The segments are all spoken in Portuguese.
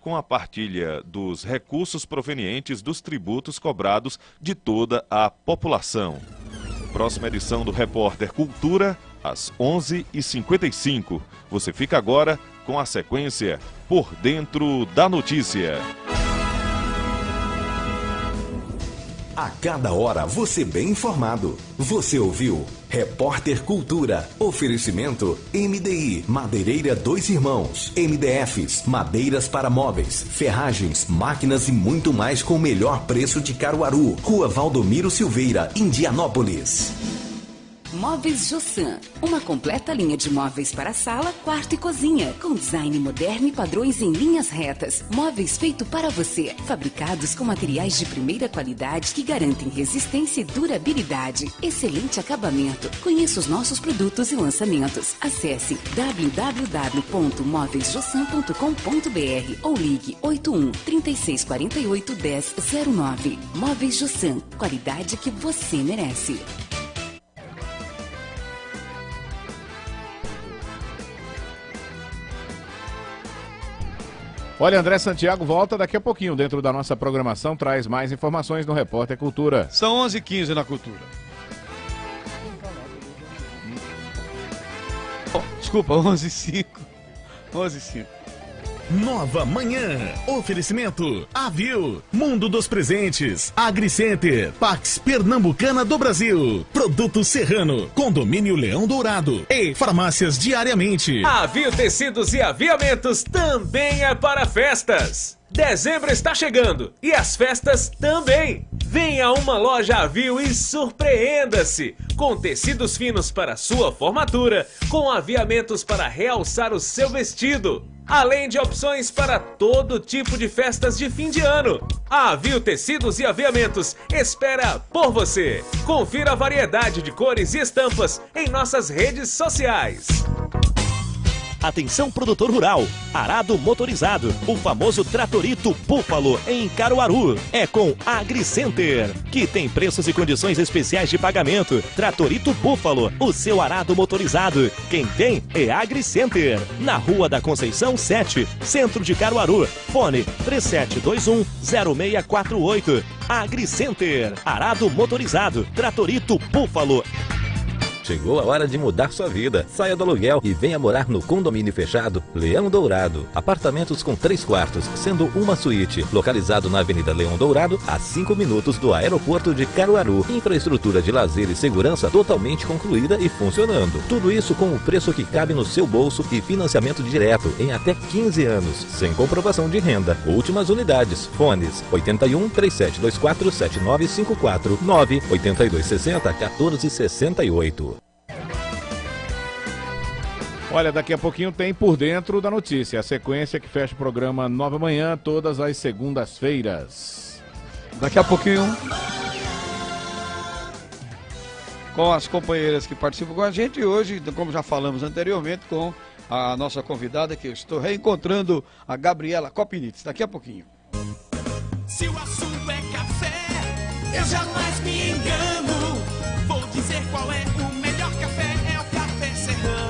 com a partilha dos recursos provenientes dos tributos cobrados de toda a população. Próxima edição do Repórter Cultura, às 11h55. Você fica agora com a sequência Por Dentro da Notícia. A cada hora você bem informado. Você ouviu Repórter Cultura. Oferecimento MDI, Madeireira Dois Irmãos. MDFs, madeiras para móveis, ferragens, máquinas e muito mais com o melhor preço de Caruaru. Rua Valdomiro Silveira, Indianópolis. Móveis Jossan, uma completa linha de móveis para sala, quarto e cozinha, com design moderno e padrões em linhas retas. Móveis feitos para você, fabricados com materiais de primeira qualidade que garantem resistência e durabilidade. Excelente acabamento. Conheça os nossos produtos e lançamentos. Acesse www.móveisjossan.com.br ou ligue 81 3648 1009. Móveis Jossan, qualidade que você merece. Olha, André Santiago volta daqui a pouquinho dentro da nossa programação, traz mais informações no Repórter Cultura. São 11h15 na Cultura. Oh, desculpa, 11h05. 11h05. Nova Manhã. Oferecimento Avil, Mundo dos Presentes, AgriCenter, Pax Pernambucana do Brasil, Produto Serrano, Condomínio Leão Dourado e Farmácias Diariamente. Avil Tecidos e Aviamentos também é para festas. Dezembro está chegando e as festas também. Venha a uma loja Avil e surpreenda-se com tecidos finos para sua formatura, com aviamentos para realçar o seu vestido, além de opções para todo tipo de festas de fim de ano. A Avil Tecidos e Aviamentos espera por você. Confira a variedade de cores e estampas em nossas redes sociais. Atenção produtor rural, arado motorizado, o famoso Tratorito Búfalo em Caruaru. É com AgriCenter, que tem preços e condições especiais de pagamento. Tratorito Búfalo, o seu arado motorizado. Quem tem é AgriCenter. Na Rua da Conceição 7, centro de Caruaru. Fone 3721-0648. AgriCenter, arado motorizado, Tratorito Búfalo. Chegou a hora de mudar sua vida. Saia do aluguel e venha morar no condomínio fechado Leão Dourado. Apartamentos com 3 quartos, sendo uma suíte. Localizado na Avenida Leão Dourado, a 5 minutos do aeroporto de Caruaru. Infraestrutura de lazer e segurança totalmente concluída e funcionando. Tudo isso com o preço que cabe no seu bolso e financiamento direto em até 15 anos. Sem comprovação de renda. Últimas unidades. Fones 81 3724 7954 982 60 1468. Olha, daqui a pouquinho tem Por Dentro da Notícia, a sequência que fecha o programa Nova Manhã, todas as segundas-feiras. Daqui a pouquinho, com as companheiras que participam com a gente, e hoje, como já falamos anteriormente, com a nossa convidada, que eu estou reencontrando, a Gabriela Copinitz. Daqui a pouquinho. Se o assunto é café, eu jamais me engano. Vou dizer qual é o melhor café, é o Café Serrano.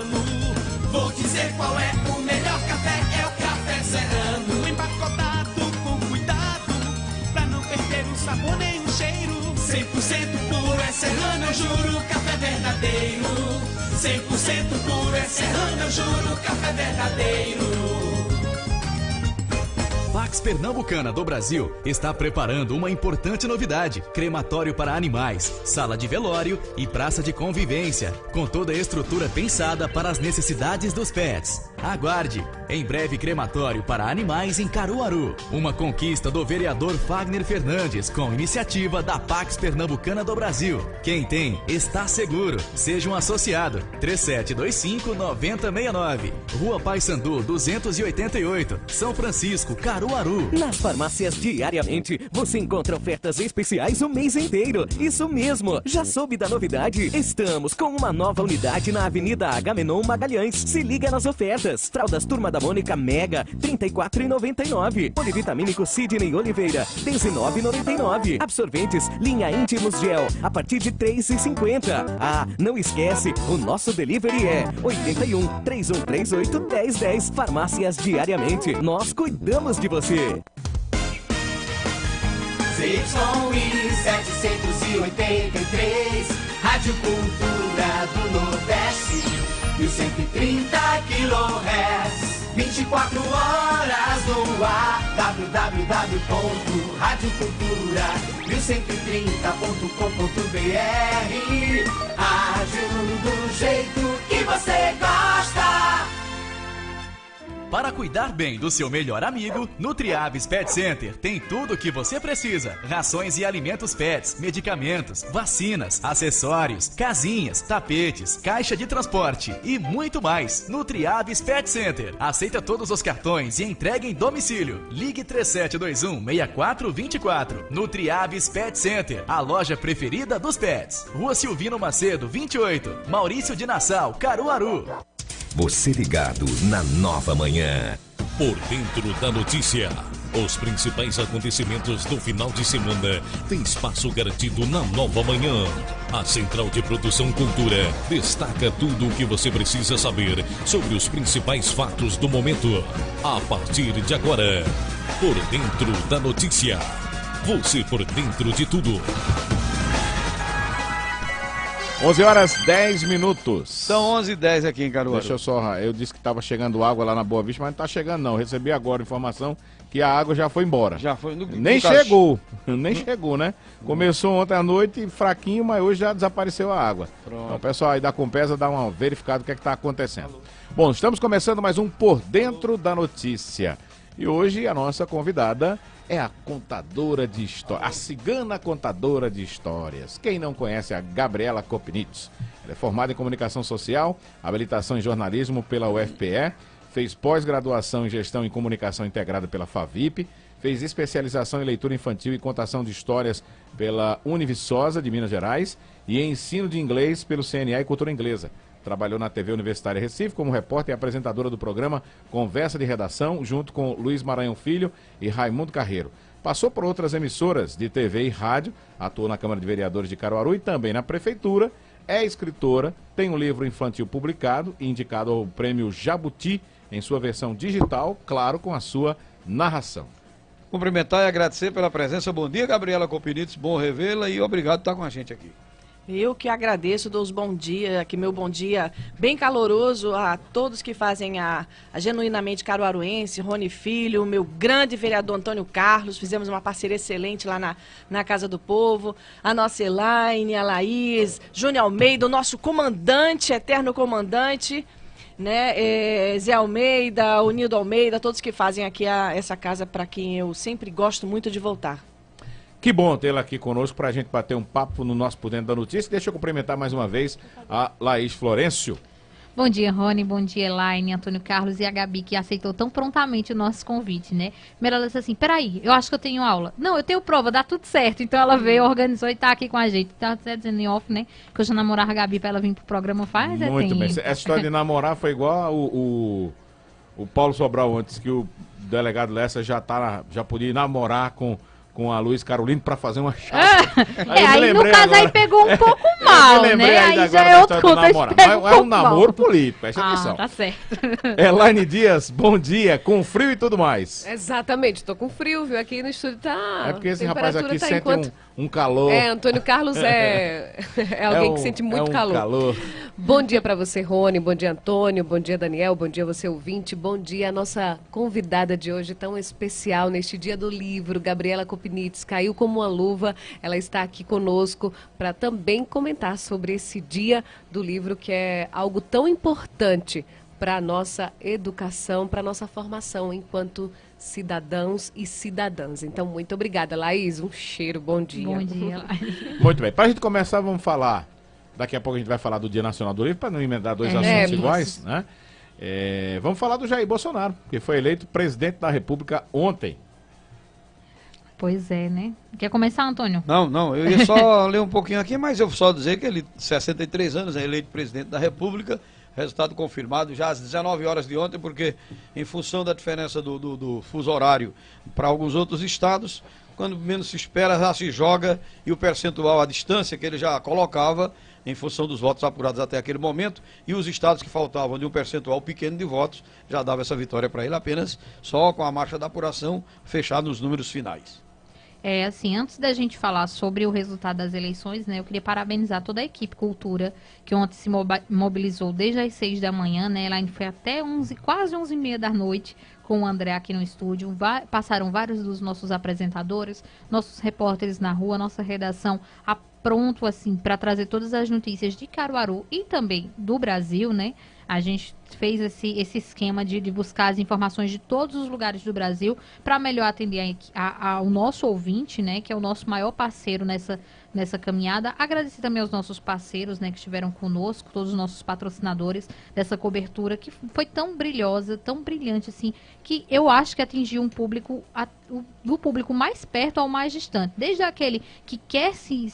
Vou dizer qual é o melhor café, é o Café Serrano. Empacotado com cuidado, pra não perder o sabor nem o cheiro. 100% puro é Serrano, eu juro, café verdadeiro. 100% puro é Serrano, eu juro, café verdadeiro. Pax Pernambucana do Brasil está preparando uma importante novidade: crematório para animais, sala de velório e praça de convivência, com toda a estrutura pensada para as necessidades dos pets. Aguarde! Em breve, crematório para animais em Caruaru. Uma conquista do vereador Fagner Fernandes, com iniciativa da Pax Pernambucana do Brasil. Quem tem, está seguro. Seja um associado. 3725-9069. Rua Paissandu 288, São Francisco, Caruaru. Nas farmácias Diariamente, você encontra ofertas especiais o mês inteiro. Isso mesmo! Já soube da novidade? Estamos com uma nova unidade na Avenida Agamenon Magalhães. Se liga nas ofertas. Fraldas Turma da Mônica Mega, R$ 34,99. Polivitamínico Sidney Oliveira, R$ 19,99. Absorventes linha Íntimos Gel, a partir de R$ 3,50. Ah, não esquece, o nosso delivery é 81 3138 1010. Farmácias Diariamente. Nós cuidamos de você. você. ZYI 783, Rádio Cultura do Nordeste, 1130 kHz, 24 horas no ar, www.radiocultura1130.com.br, rádio do jeito que você gosta. Para cuidar bem do seu melhor amigo, Nutriabis Pet Center tem tudo o que você precisa. Rações e alimentos pets, medicamentos, vacinas, acessórios, casinhas, tapetes, caixa de transporte e muito mais. Nutriabis Pet Center aceita todos os cartões e entrega em domicílio. Ligue 3721-6424. Nutriabis Pet Center, a loja preferida dos pets. Rua Silvino Macedo, 28, Maurício de Nassau, Caruaru. Você ligado na Nova Manhã. Por dentro da notícia, os principais acontecimentos do final de semana têm espaço garantido na Nova Manhã. A Central de Produção Cultura destaca tudo o que você precisa saber sobre os principais fatos do momento. A partir de agora, por dentro da notícia, você por dentro de tudo. 11 horas 10 minutos. São 11h10 aqui em Caruaru. Deixa eu só, eu disse que estava chegando água lá na Boa Vista, mas não está chegando não. Recebi agora informação que a água já foi embora. Já foi. Nem chegou, nem chegou, né? Começou ontem à noite fraquinho, mas hoje já desapareceu a água. Pronto. Então o pessoal aí da Compesa dá uma verificada do que é que está acontecendo. Bom, estamos começando mais um Por Dentro da Notícia. E hoje a nossa convidada é a contadora de histórias, a cigana contadora de histórias. Quem não conhece a Gabriela Kopnitz? Ela é formada em comunicação social, habilitação em jornalismo pela UFPE, fez pós-graduação em gestão em comunicação integrada pela FAVIP, fez especialização em leitura infantil e contação de histórias pela Univiçosa de Minas Gerais e em ensino de inglês pelo CNA e Cultura Inglesa. Trabalhou na TV Universitária Recife como repórter e apresentadora do programa Conversa de Redação, junto com Luiz Maranhão Filho e Raimundo Carreiro. Passou por outras emissoras de TV e rádio, atuou na Câmara de Vereadores de Caruaru e também na Prefeitura, é escritora, tem um livro infantil publicado e indicado ao Prêmio Jabuti em sua versão digital, claro, com a sua narração. Cumprimentar e agradecer pela presença. Bom dia, Gabriela Kopnitz, bom revê-la e obrigado por estar com a gente aqui. Eu que agradeço, dou os bom dia, aqui meu bom dia bem caloroso a todos que fazem a Genuinamente Caruaruense, Rony Filho, meu grande vereador Antônio Carlos, fizemos uma parceria excelente lá na Casa do Povo, a nossa Elaine, a Laís, Júnior Almeida, o nosso comandante, eterno comandante, né, Zé Almeida, o Nildo Almeida, todos que fazem aqui essa casa para quem eu sempre gosto muito de voltar. Que bom tê-la aqui conosco para a gente bater um papo no nosso Por Dentro da Notícia. Deixa eu cumprimentar mais uma vez a Laís Florencio. Bom dia, Rony, bom dia, Elaine, Antônio Carlos e a Gabi, que aceitou tão prontamente o nosso convite, né? Primeiro ela disse assim, peraí, eu acho que eu tenho aula. Não, eu tenho prova, dá tudo certo. Então ela veio, organizou e tá aqui com a gente. Tá até dizendo em off, né? Que eu já namorava a Gabi pra ela vir pro programa faz Muito tempo. bem, essa história de namorar foi igual o Paulo Sobral antes, que o delegado Lessa já podia namorar com a Luiz Carolino para fazer uma chapa. Aí no caso agora, aí pegou um pouco mal, né? Aí já é outro contexto. É um namoro político, presta atenção. Tá certo. Elaine Dias, bom dia, com frio e tudo mais. Exatamente, tô com frio, viu? Aqui no estúdio tá... É porque esse rapaz aqui sente um calor. Antônio Carlos é alguém que sente muito calor. Bom dia para você, Rony, bom dia, Antônio, bom dia, Daniel, bom dia, você ouvinte, bom dia a nossa convidada de hoje tão especial neste dia do livro, Gabriela Kopnitz, caiu como uma luva, ela está aqui conosco para também comentar sobre esse dia do livro que é algo tão importante para a nossa educação, para a nossa formação enquanto cidadãos e cidadãs. Então, muito obrigada, Laís, um cheiro, bom dia. Bom dia, Laís. Muito bem, para a gente começar, vamos falar, daqui a pouco a gente vai falar do Dia Nacional do Livro, para não emendar dois assuntos iguais, né? Vamos falar do Jair Bolsonaro, que foi eleito presidente da República ontem. Pois é, né? Quer começar, Antônio? Não, eu ia só ler um pouquinho aqui, mas eu só dizer que ele, 63 anos, é eleito presidente da República, resultado confirmado já às 19 horas de ontem, porque em função da diferença do fuso horário para alguns outros estados, quando menos se espera, já se joga e o percentual, a distância que ele já colocava em função dos votos apurados até aquele momento, e os estados que faltavam de um percentual pequeno de votos, já dava essa vitória para ele apenas só com a marcha da apuração fechada nos números finais. Assim, antes da gente falar sobre o resultado das eleições, né, eu queria parabenizar toda a equipe Cultura, que ontem se mobilizou desde as 6 da manhã, né, ela foi até 11, quase 11h30 da noite, com o André aqui no estúdio. Passaram vários dos nossos apresentadores, nossos repórteres na rua, nossa redação pronto, assim, para trazer todas as notícias de Caruaru e também do Brasil, né? A gente fez esse esquema de buscar as informações de todos os lugares do Brasil para melhor atender ao nosso ouvinte, né, que é o nosso maior parceiro nessa caminhada. Agradecer também aos nossos parceiros, né, que estiveram conosco, todos os nossos patrocinadores dessa cobertura que foi tão brilhosa, tão brilhante, assim, que eu acho que atingiu um público, do público mais perto ao mais distante. Desde aquele que quer se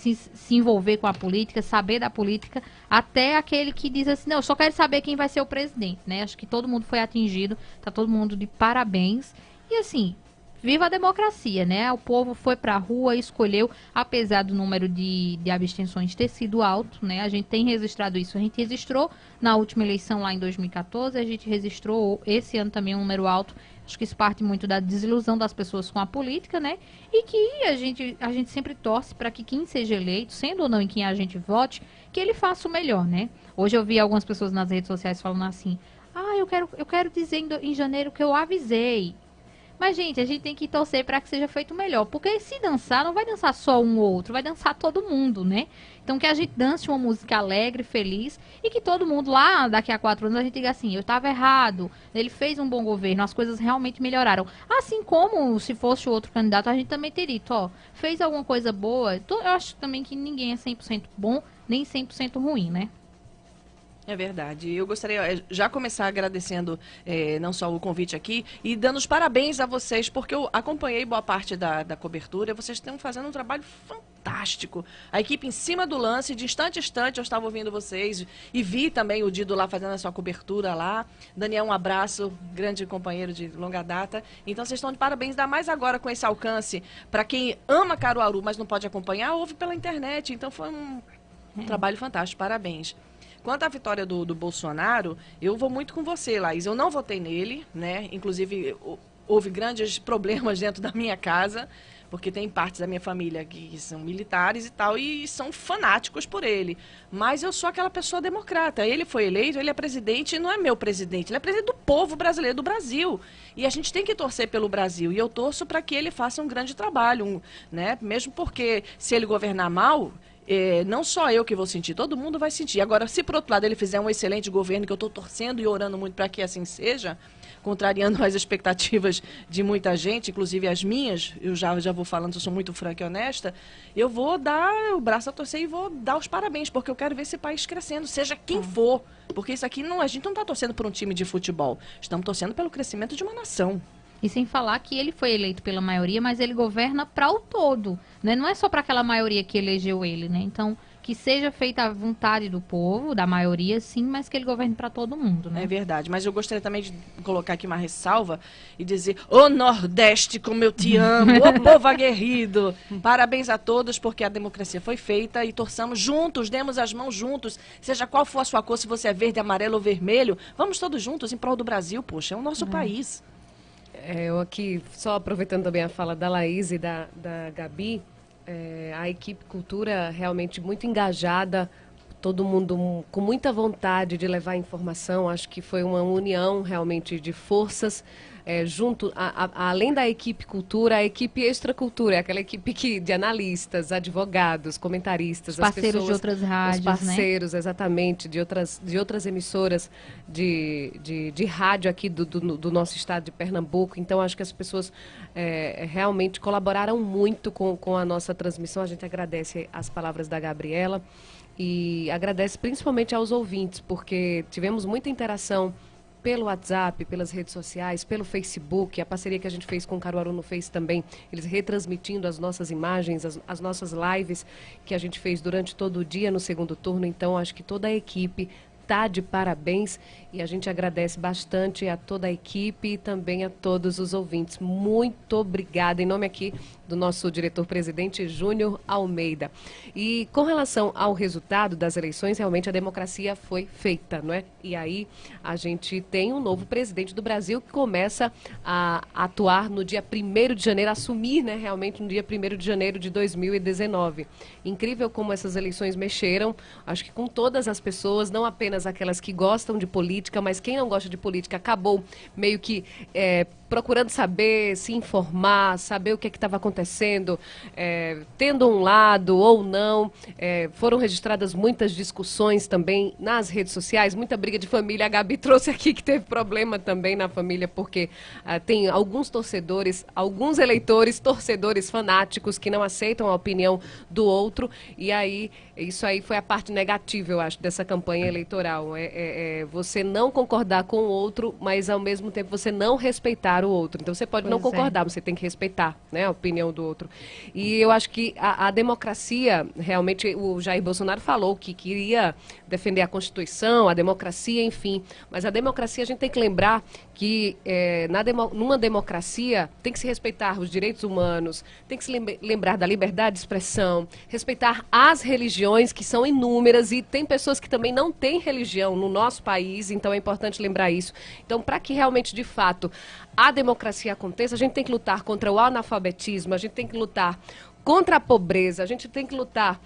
envolver com a política, saber da política, até aquele que diz assim, não, eu só quero saber quem vai ser o presidente, né? Acho que todo mundo foi atingido, tá todo mundo de parabéns. E assim, viva a democracia, né? O povo foi pra rua e escolheu, apesar do número de abstenções ter sido alto, né? A gente tem registrado isso. A gente registrou na última eleição lá em 2014, a gente registrou esse ano também um número alto. Acho que isso parte muito da desilusão das pessoas com a política, né? E que a gente sempre torce para que quem seja eleito, sendo ou não em quem a gente vote, que ele faça o melhor, né? Hoje eu vi algumas pessoas nas redes sociais falando assim, eu quero dizer em janeiro que eu avisei. Mas, gente, a gente tem que torcer para que seja feito melhor. Porque se dançar, não vai dançar só um ou outro, vai dançar todo mundo, né? Então, que a gente dance uma música alegre, feliz, e que todo mundo lá, daqui a 4 anos, a gente diga assim, eu estava errado, ele fez um bom governo, as coisas realmente melhoraram. Assim como, se fosse outro candidato, a gente também teria dito, ó, fez alguma coisa boa. Então, eu acho também que ninguém é 100% bom, nem 100% ruim, né? É verdade. Eu gostaria já começar agradecendo não só o convite aqui e dando os parabéns a vocês, porque eu acompanhei boa parte da cobertura e vocês estão fazendo um trabalho fantástico. A equipe em cima do lance, de instante a instante eu estava ouvindo vocês e vi também o Dido lá fazendo a sua cobertura lá. Daniel, um abraço, grande companheiro de longa data. Então vocês estão de parabéns, ainda mais agora com esse alcance. Para quem ama Caruaru, mas não pode acompanhar, ouve pela internet. Então foi um trabalho fantástico, parabéns. Quanto à vitória do Bolsonaro, eu vou muito com você, Laís. Eu não votei nele, né? Inclusive, houve grandes problemas dentro da minha casa, porque tem partes da minha família que são militares e tal, e são fanáticos por ele. Mas eu sou aquela pessoa democrata. Ele foi eleito, ele é presidente, e não é meu presidente, ele é presidente do povo brasileiro, do Brasil. E a gente tem que torcer pelo Brasil. E eu torço para que ele faça um grande trabalho, né? Mesmo porque, se ele governar mal, não só eu que vou sentir, todo mundo vai sentir. Agora, se por outro lado ele fizer um excelente governo, que eu estou torcendo e orando muito para que assim seja, contrariando as expectativas de muita gente, inclusive as minhas, eu já vou falando, eu sou muito franca e honesta, eu vou dar o braço a torcer e vou dar os parabéns, porque eu quero ver esse país crescendo, seja quem for. Porque isso aqui, a gente não está torcendo por um time de futebol, estamos torcendo pelo crescimento de uma nação. E sem falar que ele foi eleito pela maioria, mas ele governa para o todo, né? Não é só para aquela maioria que elegeu ele, né? Então, que seja feita a vontade do povo, da maioria, sim, mas que ele governe para todo mundo, né? É verdade, mas eu gostaria também de colocar aqui uma ressalva e dizer, ô Nordeste, como eu te amo, ô povo aguerrido, parabéns a todos, porque a democracia foi feita e torçamos juntos, demos as mãos juntos, seja qual for a sua cor, se você é verde, amarelo ou vermelho, vamos todos juntos em prol do Brasil, poxa, é o nosso país. Eu aqui, só aproveitando também a fala da Laís e da Gabi, a equipe Cultura realmente muito engajada, todo mundo com muita vontade de levar informação, acho que foi uma união realmente de forças, junto, além da equipe Cultura, a equipe Extracultura, aquela equipe de analistas, advogados, comentaristas, os parceiros as pessoas, de outras rádios, os parceiros, né? Exatamente, de outras emissoras de rádio aqui do nosso estado de Pernambuco. Então, acho que as pessoas realmente colaboraram muito com a nossa transmissão. A gente agradece as palavras da Gabriela e agradece principalmente aos ouvintes, porque tivemos muita interação pelo WhatsApp, pelas redes sociais, pelo Facebook, a parceria que a gente fez com o Caruaru no Face também, eles retransmitindo as nossas imagens, as nossas lives que a gente fez durante todo o dia no segundo turno. Então, acho que toda a equipe tá de parabéns e a gente agradece bastante a toda a equipe e também a todos os ouvintes. Muito obrigada, em nome aqui do nosso diretor-presidente Júnior Almeida. E com relação ao resultado das eleições, realmente a democracia foi feita, não é? E aí a gente tem um novo presidente do Brasil que começa a atuar no dia 1º de janeiro, assumir, né, realmente no dia 1º de janeiro de 2019. Incrível como essas eleições mexeram, acho que com todas as pessoas, não apenas aquelas que gostam de política, mas quem não gosta de política acabou meio que procurando saber, se informar, saber o que estava acontecendo, tendo um lado ou não. Foram registradas muitas discussões também nas redes sociais, muita briga de família. A Gabi trouxe aqui que teve problema também na família, porque tem alguns torcedores, alguns eleitores, torcedores fanáticos que não aceitam a opinião do outro, e aí isso aí foi a parte negativa, eu acho, dessa campanha eleitoral. Você não concordar com o outro, mas ao mesmo tempo você não respeitar o outro. Então você pode não concordar, você tem que respeitar, né, a opinião do outro. E eu acho que a democracia, realmente o Jair Bolsonaro falou que queria defender a Constituição, a democracia, enfim. Mas a democracia, a gente tem que lembrar que numa democracia tem que se respeitar os direitos humanos, tem que se lembrar da liberdade de expressão, respeitar as religiões, que são inúmeras, e tem pessoas que também não têm religião no nosso país, então é importante lembrar isso. Então, para que realmente, de fato, a democracia aconteça, a gente tem que lutar contra o analfabetismo, a gente tem que lutar contra a pobreza, a gente tem que lutar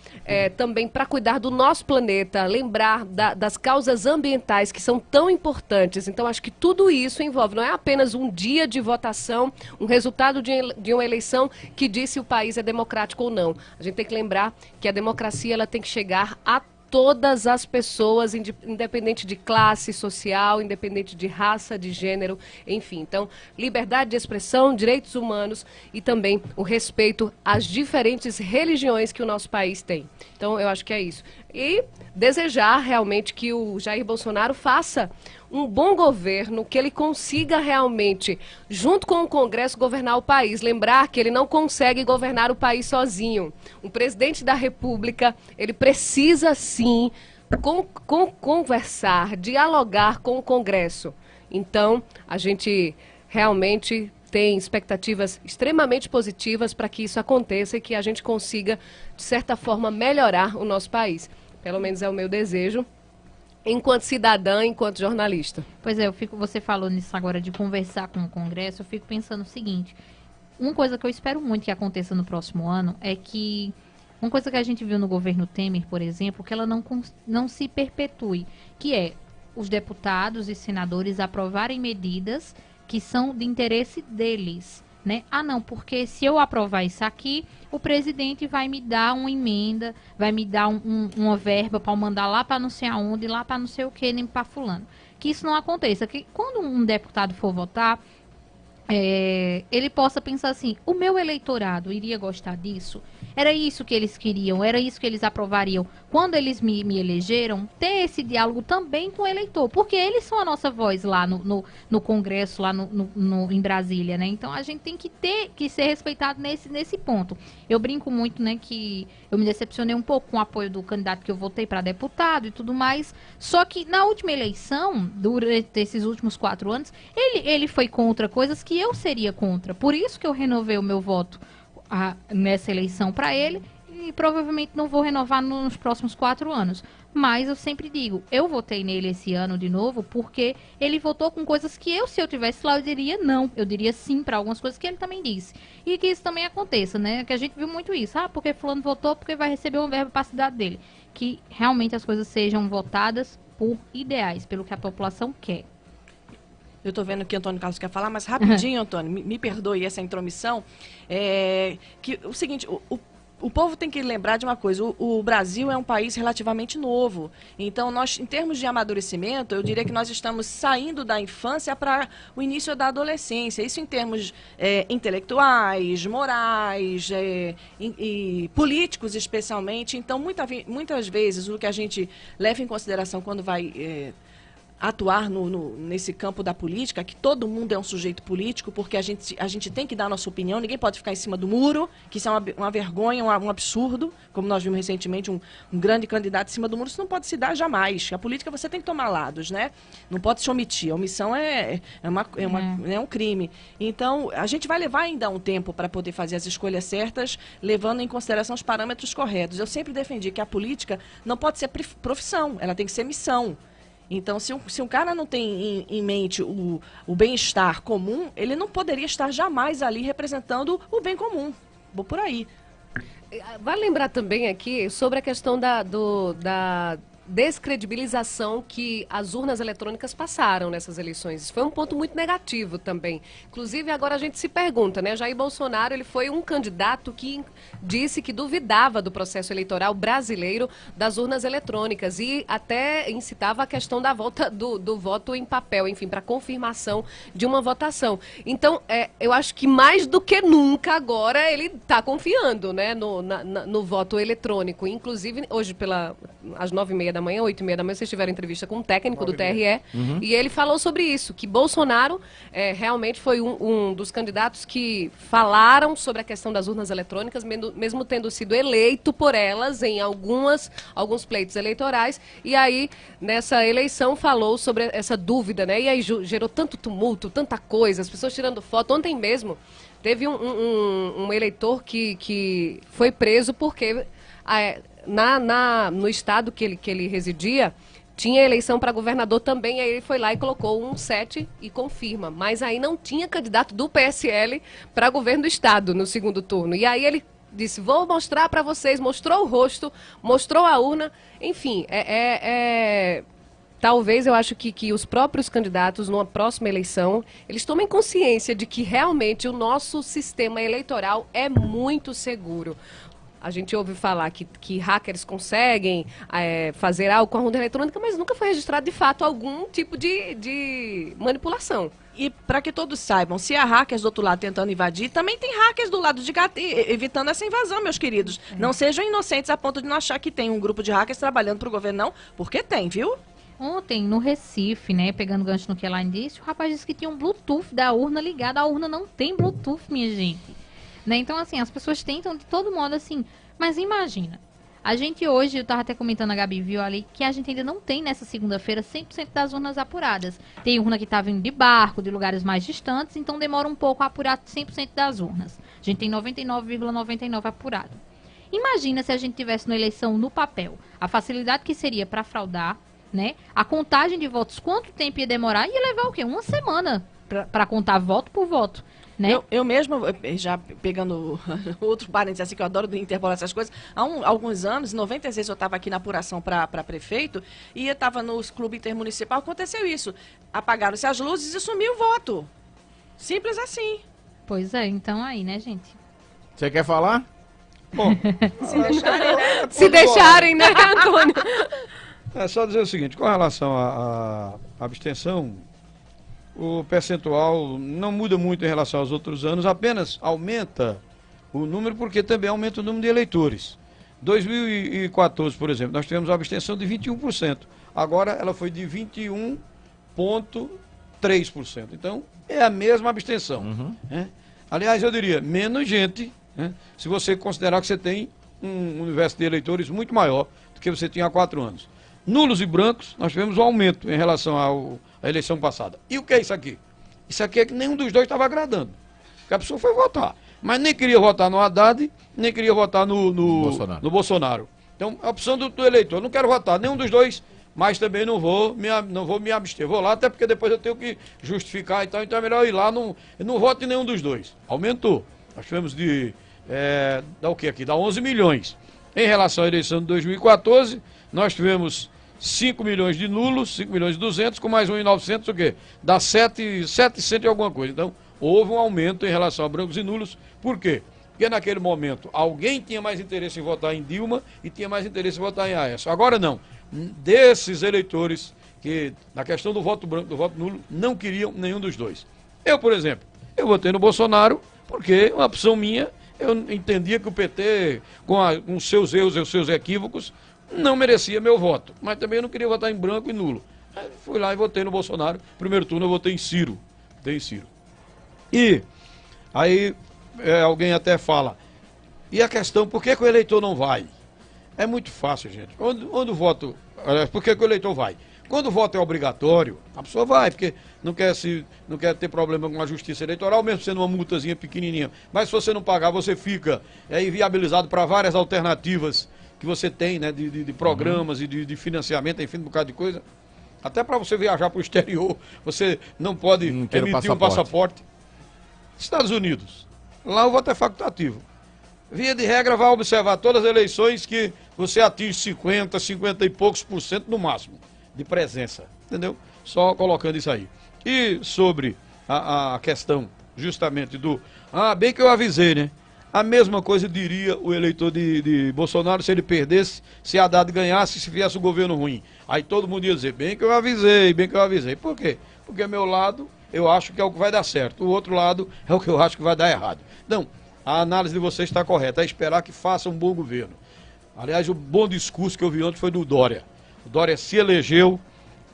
também para cuidar do nosso planeta, lembrar das causas ambientais que são tão importantes. Então, acho que tudo isso envolve, não é apenas um dia de votação, um resultado de uma eleição que diz se o país é democrático ou não. A gente tem que lembrar que a democracia ela tem que chegar a todas as pessoas, independente de classe social, independente de raça, de gênero, enfim. Então, liberdade de expressão, direitos humanos e também o respeito às diferentes religiões que o nosso país tem. Então, eu acho que é isso. E desejar realmente que o Jair Bolsonaro faça um bom governo, que ele consiga realmente, junto com o Congresso, governar o país. Lembrar que ele não consegue governar o país sozinho. O presidente da República, ele precisa sim conversar, dialogar com o Congresso. Então, a gente realmente tem expectativas extremamente positivas para que isso aconteça e que a gente consiga, de certa forma, melhorar o nosso país. Pelo menos é o meu desejo, enquanto cidadã, enquanto jornalista. Pois é, você falou nisso agora de conversar com o Congresso, eu fico pensando o seguinte, uma coisa que eu espero muito que aconteça no próximo ano é que, uma coisa que a gente viu no governo Temer, por exemplo, que ela não se perpetue, que é os deputados e senadores aprovarem medidas que são de interesse deles, né? Ah, não, porque se eu aprovar isso aqui, o presidente vai me dar uma emenda, vai me dar uma verba para mandar lá para não sei aonde, lá para não sei o que, nem para fulano. Que isso não aconteça, que quando um deputado for votar, ele possa pensar assim, o meu eleitorado iria gostar disso? Era isso que eles queriam, era isso que eles aprovariam. Quando eles me elegeram, ter esse diálogo também com o eleitor, porque eles são a nossa voz lá no Congresso, lá em Brasília, né? Então a gente tem que ser respeitado nesse ponto. Eu brinco muito, né, que eu me decepcionei um pouco com o apoio do candidato que eu votei para deputado e tudo mais, só que na última eleição, durante esses últimos 4 anos, ele foi contra coisas que eu seria contra. Por isso que eu renovei o meu voto nessa eleição para ele e provavelmente não vou renovar nos próximos 4 anos. Mas eu sempre digo, eu votei nele esse ano de novo porque ele votou com coisas que se eu tivesse lá, eu diria não. Eu diria sim para algumas coisas que ele também disse. E que isso também aconteça, né? Que a gente viu muito isso. Ah, porque fulano votou porque vai receber uma verba para a cidade dele. Que realmente as coisas sejam votadas por ideais, pelo que a população quer. Eu estou vendo que o Antônio Carlos quer falar, mas rapidinho, Antônio, me perdoe essa intromissão. Que o seguinte, o povo tem que lembrar de uma coisa, o Brasil é um país relativamente novo. Então, nós, em termos de amadurecimento, eu diria que nós estamos saindo da infância para o início da adolescência. Isso em termos intelectuais, morais e políticos, especialmente. Então, muitas vezes, o que a gente leva em consideração quando vai atuar nesse campo da política, que todo mundo é um sujeito político, porque a gente tem que dar a nossa opinião, ninguém pode ficar em cima do muro, que isso é uma vergonha, um absurdo, como nós vimos recentemente um grande candidato em cima do muro, isso não pode se dar jamais. A política você tem que tomar lados, né? Não pode se omitir, a omissão é um crime. Então, a gente vai levar ainda um tempo para poder fazer as escolhas certas, levando em consideração os parâmetros corretos. Eu sempre defendi que a política não pode ser profissão, ela tem que ser missão. Então, se um cara não tem em mente o bem-estar comum, ele não poderia estar jamais ali representando o bem comum. Vou por aí. Vale lembrar também aqui sobre a questão da descredibilização que as urnas eletrônicas passaram nessas eleições. Isso foi um ponto muito negativo também. Inclusive, agora a gente se pergunta, né? Jair Bolsonaro, ele foi um candidato que disse que duvidava do processo eleitoral brasileiro das urnas eletrônicas e até incitava a questão da volta do voto em papel, enfim, para confirmação de uma votação. Então, eu acho que mais do que nunca agora ele está confiando, né, no voto eletrônico. Inclusive, hoje, às 9h30 da manhã, 8h30 da manhã, vocês tiveram entrevista com um técnico do TRE, e ele falou sobre isso, que Bolsonaro realmente foi um dos candidatos que falaram sobre a questão das urnas eletrônicas, mesmo tendo sido eleito por elas em alguns pleitos eleitorais, e aí, nessa eleição, falou sobre essa dúvida, né? E aí gerou tanto tumulto, tanta coisa, as pessoas tirando foto. Ontem mesmo, teve um eleitor que foi preso porque no estado que ele residia, tinha eleição para governador também, aí ele foi lá e colocou um 7 e confirma. Mas aí não tinha candidato do PSL para governo do estado no segundo turno. E aí ele disse, vou mostrar para vocês, mostrou o rosto, mostrou a urna, enfim, talvez eu acho que os próprios candidatos, numa próxima eleição, eles tomem consciência de que realmente o nosso sistema eleitoral é muito seguro. A gente ouve falar que hackers conseguem fazer algo com a urna eletrônica, mas nunca foi registrado de fato algum tipo de manipulação. E para que todos saibam, se há hackers do outro lado tentando invadir, também tem hackers do lado de cá evitando essa invasão, meus queridos. Não sejam inocentes a ponto de não achar que tem um grupo de hackers trabalhando para o governo, não, porque tem, viu? Ontem, no Recife, né, pegando gancho no que ela disse, o rapaz disse que tinha um Bluetooth da urna ligado. A urna não tem Bluetooth, minha gente. Né? Então, assim, as pessoas tentam de todo modo, assim, mas imagina, a gente hoje, eu estava até comentando, a Gabi viu ali, que a gente ainda não tem nessa segunda-feira 100% das urnas apuradas. Tem urna que está vindo de barco, de lugares mais distantes, então demora um pouco a apurar 100% das urnas. A gente tem 99,99 apurado. Imagina se a gente tivesse na eleição no papel, a facilidade que seria para fraudar, né? A contagem de votos, quanto tempo ia demorar? Ia levar o quê? Uma semana para contar voto por voto. Né? Eu mesmo, já pegando outro parênteses assim, que eu adoro interpolar essas coisas, há alguns anos, em 96 eu estava aqui na apuração para prefeito e eu estava no clube intermunicipal, aconteceu isso. Apagaram-se as luzes e sumiu o voto. Simples assim. Pois é, então aí, né, gente? Você quer falar? Bom, se deixarem, né? Se deixarem, né, Antônio? É só dizer o seguinte, com relação à abstenção, o percentual não muda muito em relação aos outros anos, apenas aumenta o número porque também aumenta o número de eleitores. 2014, por exemplo, nós tivemos uma abstenção de 21%. Agora ela foi de 21,3%. Então, é a mesma abstenção. Né? Aliás, eu diria, menos gente, né? Se você considerar que você tem um universo de eleitores muito maior do que você tinha há 4 anos. Nulos e brancos, nós tivemos um aumento em relação à eleição passada. E o que é isso aqui? Isso aqui é que nenhum dos dois estava agradando. Porque a pessoa foi votar. Mas nem queria votar no Haddad, nem queria votar no Bolsonaro. Então, a opção do eleitor, não quero votar nenhum dos dois, mas também não vou me abster. Vou lá, até porque depois eu tenho que justificar e tal, então é melhor ir lá, não voto em nenhum dos dois. Aumentou. Nós tivemos dá o que aqui? Dá 11 milhões. Em relação à eleição de 2014, nós tivemos 5 milhões de nulos, 5 milhões e 200, com mais 1.900, o quê? Dá 700 e alguma coisa. Então, houve um aumento em relação a brancos e nulos. Por quê? Porque naquele momento alguém tinha mais interesse em votar em Dilma e tinha mais interesse em votar em Aécio. Agora não. Desses eleitores que, na questão do voto branco, do voto nulo, não queriam nenhum dos dois. Eu, por exemplo, eu votei no Bolsonaro porque uma opção minha, eu entendia que o PT, com seus erros e os seus equívocos, não merecia meu voto. Mas também eu não queria votar em branco e nulo. Aí fui lá e votei no Bolsonaro. Primeiro turno eu votei em Ciro. E aí alguém até fala, e a questão, por que o eleitor não vai? É muito fácil, gente. Onde o voto... Por que o eleitor vai? Quando o voto é obrigatório, a pessoa vai, porque não quer ter problema com a justiça eleitoral, mesmo sendo uma multazinha pequenininha. Mas se você não pagar, você fica inviabilizado para várias alternativas que você tem, né, de programas e de financiamento, enfim, um bocado de coisa. Até para você viajar para o exterior, você não pode emitir um passaporte. Estados Unidos, lá o voto é facultativo. Via de regra, vai observar todas as eleições que você atinge 50 e poucos % no máximo de presença, entendeu? Só colocando isso aí. E sobre a questão justamente do... bem que eu avisei, né? A mesma coisa diria o eleitor de Bolsonaro se ele perdesse, se Haddad ganhasse, se viesse o governo ruim. Aí todo mundo ia dizer, bem que eu avisei. Por quê? Porque meu lado, eu acho que é o que vai dar certo. O outro lado é o que eu acho que vai dar errado. Então, a análise de vocês está correta. É esperar que faça um bom governo. Aliás, o bom discurso que eu vi ontem foi do Dória. O Dória se elegeu,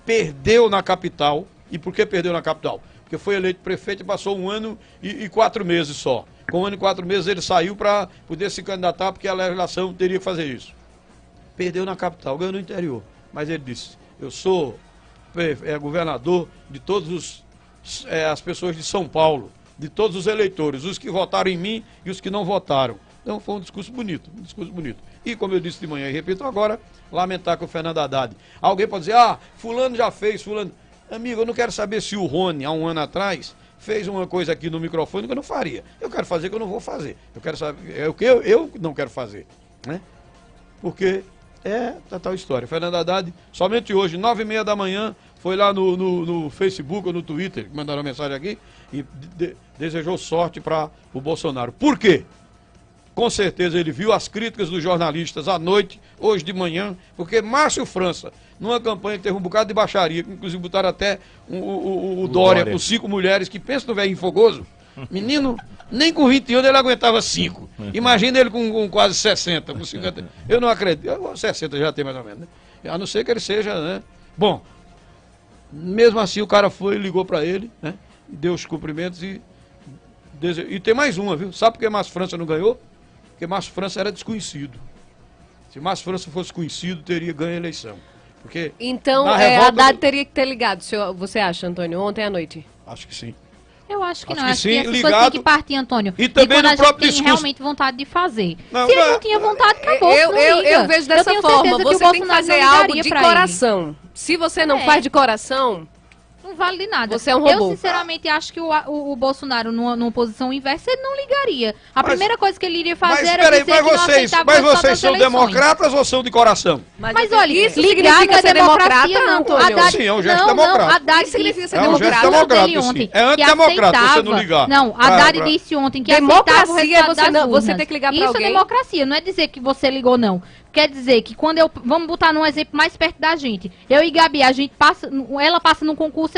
perdeu na capital. E por que perdeu na capital? Porque foi eleito prefeito e passou 1 ano e 4 meses só. Com 1 ano e 4 meses ele saiu para poder se candidatar, porque a legislação teria que fazer isso. Perdeu na capital, ganhou no interior. Mas ele disse, eu sou governador de todas as pessoas de São Paulo, de todos os eleitores, os que votaram em mim e os que não votaram. Então foi um discurso bonito, E como eu disse de manhã e repito agora, lamentar com o Fernando Haddad. Alguém pode dizer, fulano já fez, fulano... Amigo, eu não quero saber se o Rony, há 1 ano atrás, fez uma coisa aqui no microfone que eu não faria. Eu quero fazer que eu não vou fazer. Eu quero saber, é o que eu não quero fazer, né? Porque tal história. Fernando Haddad, somente hoje, 9h30 da manhã, foi lá no Facebook ou no Twitter, mandaram uma mensagem aqui, e desejou sorte para o Bolsonaro. Por quê? Com certeza ele viu as críticas dos jornalistas à noite, hoje de manhã, porque Márcio França, numa campanha que teve um bocado de baixaria, inclusive botaram até o Dória com 5 mulheres, que pensa no velho fogoso. Menino, nem com 20 anos ele aguentava 5. Imagina ele com quase 60, com 50. Eu não acredito. 60 já tem mais ou menos, né? A não ser que ele seja, né? Bom, mesmo assim o cara foi e ligou para ele, né? Deu os cumprimentos e tem mais uma, viu? Sabe por que Márcio França não ganhou? Porque Márcio França era desconhecido. Se Márcio França fosse conhecido, teria ganho a eleição. Porque então, Haddad teria que ter ligado, você acha, Antônio, ontem à noite? Acho que sim. Eu acho que não, acho que as pessoas têm que partir, Antônio. E também quando no próprio discurso. Tem realmente vontade de fazer. Não, se ele não tinha vontade, acabou. Eu vejo dessa forma, você tem que fazer algo de coração. Se você não faz de coração... Não vale de nada. Você é um robô. Eu, sinceramente, acho que o Bolsonaro, numa posição inversa, ele não ligaria. Primeira coisa que ele iria fazer era dizer que não aceitava Mas vocês são democratas ou são de coração? Mas olha, isso significa ser democrata, não, Antônio. Sim, é um gesto democrático. Haddad significa ser democrático, sim. É antidemocrata você não ligar. Não, Haddad disse ontem que aceitava o resultado das urnas. Você tem que ligar pra alguém. Isso é democracia, não é dizer que você ligou, não. Quer dizer que quando vamos botar num exemplo mais perto da gente. Eu e Gabi, ela passa num concurso,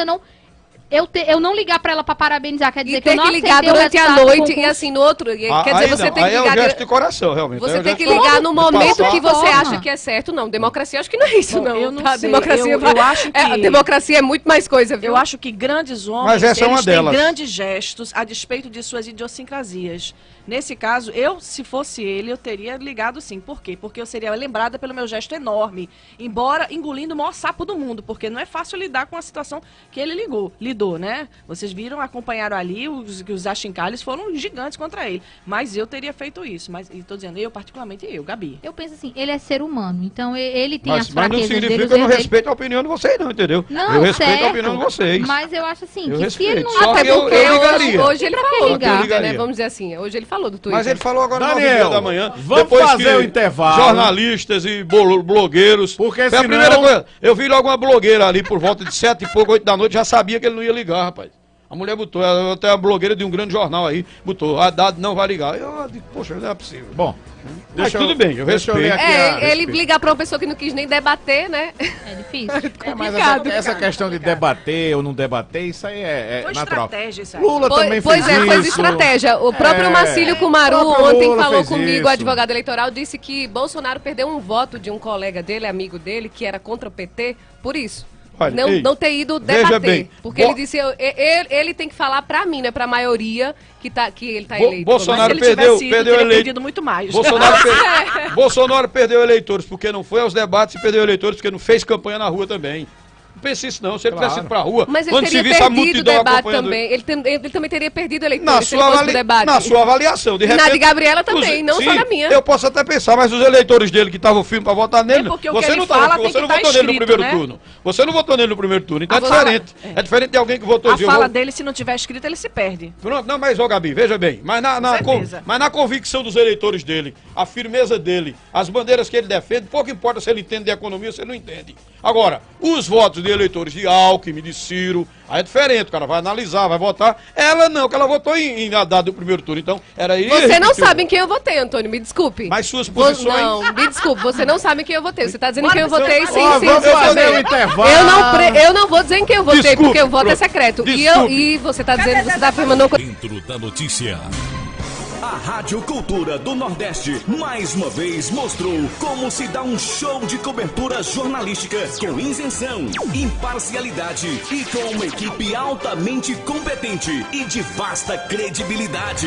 eu não ligar pra ela pra parabenizar, quer dizer que eu não aceitei ligar durante a noite e assim no outro, quer dizer, você tem que ligar... Aí é o gesto de coração, realmente. Você tem que ligar no momento que você acha que é certo. Não, democracia acho que não é isso, não. Eu não sei. Democracia eu acho que... a democracia é muito mais coisa, viu? Eu acho que grandes homens, eles têm grandes gestos a despeito de suas idiosincrasias. Nesse caso, se fosse ele, eu teria ligado sim. Por quê? Porque eu seria lembrada pelo meu gesto enorme, embora engolindo o maior sapo do mundo, porque não é fácil lidar com a situação que ele lidou, né? Vocês viram, acompanharam ali, os achincalhos foram gigantes contra ele. Mas eu teria feito isso. Mas estou dizendo, particularmente Gabi. Eu penso assim, ele é ser humano, então ele tem as fraquezas dele. Mas não significa que eu não respeito a opinião de vocês, não, entendeu? Não, eu respeito a opinião de vocês. Mas eu acho assim, que se ele não... Só que eu ligaria. Hoje ele falou, né? Vamos dizer assim, hoje ele falou do Twitter. Mas ele falou agora Daniel, 9h30 da manhã. Vamos fazer o intervalo. Jornalistas e blogueiros. Porque foi a primeira coisa. Eu vi logo uma blogueira ali por volta de 7 e pouco, 8 da noite, já sabia que ele não ia ligar, rapaz. A mulher botou, até a blogueira de um grande jornal aí, botou, Haddad não vai ligar. Eu digo, poxa, não é possível. Bom, mas tudo bem, eu respeito. Ele ligar pra uma pessoa que não quis nem debater, né? É difícil. Mas essa questão de debater ou não debater, isso aí é natural. Estratégia, isso aí. Lula também fez isso. Pois é, estratégia. O próprio Marcílio Kumaru ontem falou comigo, advogado eleitoral, disse que Bolsonaro perdeu um voto de um colega dele, amigo dele, que era contra o PT, por isso. Olha, não ter ido veja debater. bem, porque ele disse, ele tem que falar pra mim, né? Pra maioria que ele tá eleito. Bolsonaro Mas se ele perdeu tivesse ido, teria perdido muito mais. Bolsonaro perdeu eleitores porque não foi aos debates e perdeu eleitores porque não fez campanha na rua também. Não pense isso não, se ele tivesse ido pra rua, mas ele quando se teria visse a perdido o multidão debate acompanhando também. Ele também teria perdido eleitores na se ele fosse pro debate. na sua avaliação, de repente... Na de Gabriela também, não só na minha. Eu posso até pensar, mas os eleitores dele que estavam firmes pra votar nele, porque o você que não, ele fala você tem não que votou tá nele no escrito, primeiro né? turno. Você não votou nele no primeiro turno, então A é fala- diferente. É diferente de alguém que votou... A fala dele, se não tiver escrito, ele se perde. Pronto, não, mas, Gabi, veja bem, mas na convicção dos eleitores dele, a firmeza dele, as bandeiras que ele defende, pouco importa se ele entende de economia ou se ele não entende. Agora, os votos de eleitores de Alckmin, de Ciro, aí é diferente, o cara vai analisar, vai votar. Ela não, que ela votou em Haddad do primeiro turno, então era isso. Você não sabe em quem eu votei, Antônio, me desculpe. Mas suas posições... Não, me desculpe, você não sabe em quem eu votei. Você tá dizendo em quem eu Bora, votei sem vamos fazer um intervalo. Eu não vou dizer em quem eu votei, Desculpe, porque o voto é pronto. secreto. Desculpe. E você tá dizendo, você tá afirmando... Dentro da notícia. A Rádio Cultura do Nordeste mais uma vez mostrou como se dá um show de cobertura jornalística com isenção, imparcialidade e com uma equipe altamente competente e de vasta credibilidade.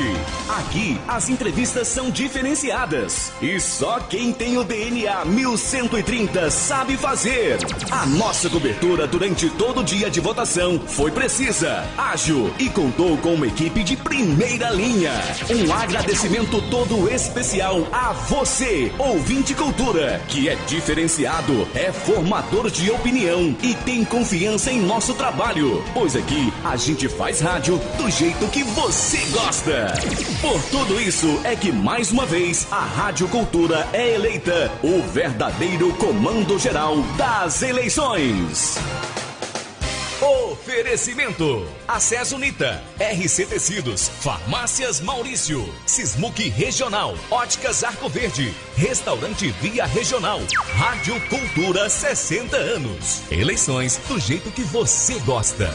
Aqui as entrevistas são diferenciadas e só quem tem o DNA 1130 sabe fazer. A nossa cobertura durante todo o dia de votação foi precisa, ágil e contou com uma equipe de primeira linha. Um agradecimento todo especial a você, ouvinte cultura, que é diferenciado, é formador de opinião e tem confiança em nosso trabalho, pois aqui a gente faz rádio do jeito que você gosta. Por tudo isso é que mais uma vez a Rádio Cultura é eleita o verdadeiro comando geral das eleições. Oferecimento: Acesso Unita, RC Tecidos, Farmácias Maurício, Sismuc Regional, Óticas Arco Verde, Restaurante Via Regional, Rádio Cultura 60 anos. Eleições do jeito que você gosta.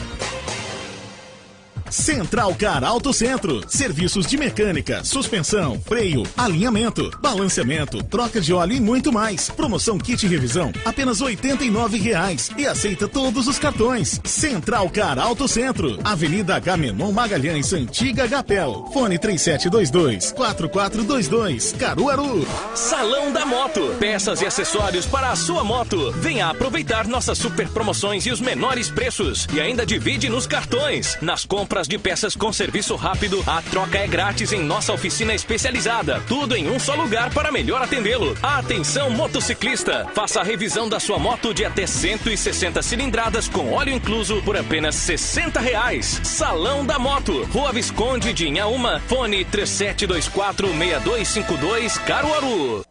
Central Car Auto Centro. Serviços de mecânica, suspensão, freio, alinhamento, balanceamento, troca de óleo e muito mais. Promoção kit revisão, apenas R$ 89,00 e aceita todos os cartões. Central Car Auto Centro. Avenida Agamenon Magalhães, Antiga Gapel. Fone 3722-4422, Caruaru. Salão da Moto. Peças e acessórios para a sua moto. Venha aproveitar nossas super promoções e os menores preços. E ainda divide nos cartões. Nas compras de peças com serviço rápido, a troca é grátis em nossa oficina especializada. Tudo em um só lugar para melhor atendê-lo. Atenção motociclista, faça a revisão da sua moto de até 160 cilindradas com óleo incluso por apenas R$ 60,00. Salão da Moto, Rua Visconde de Inhaúma, fone 37246252, Caruaru.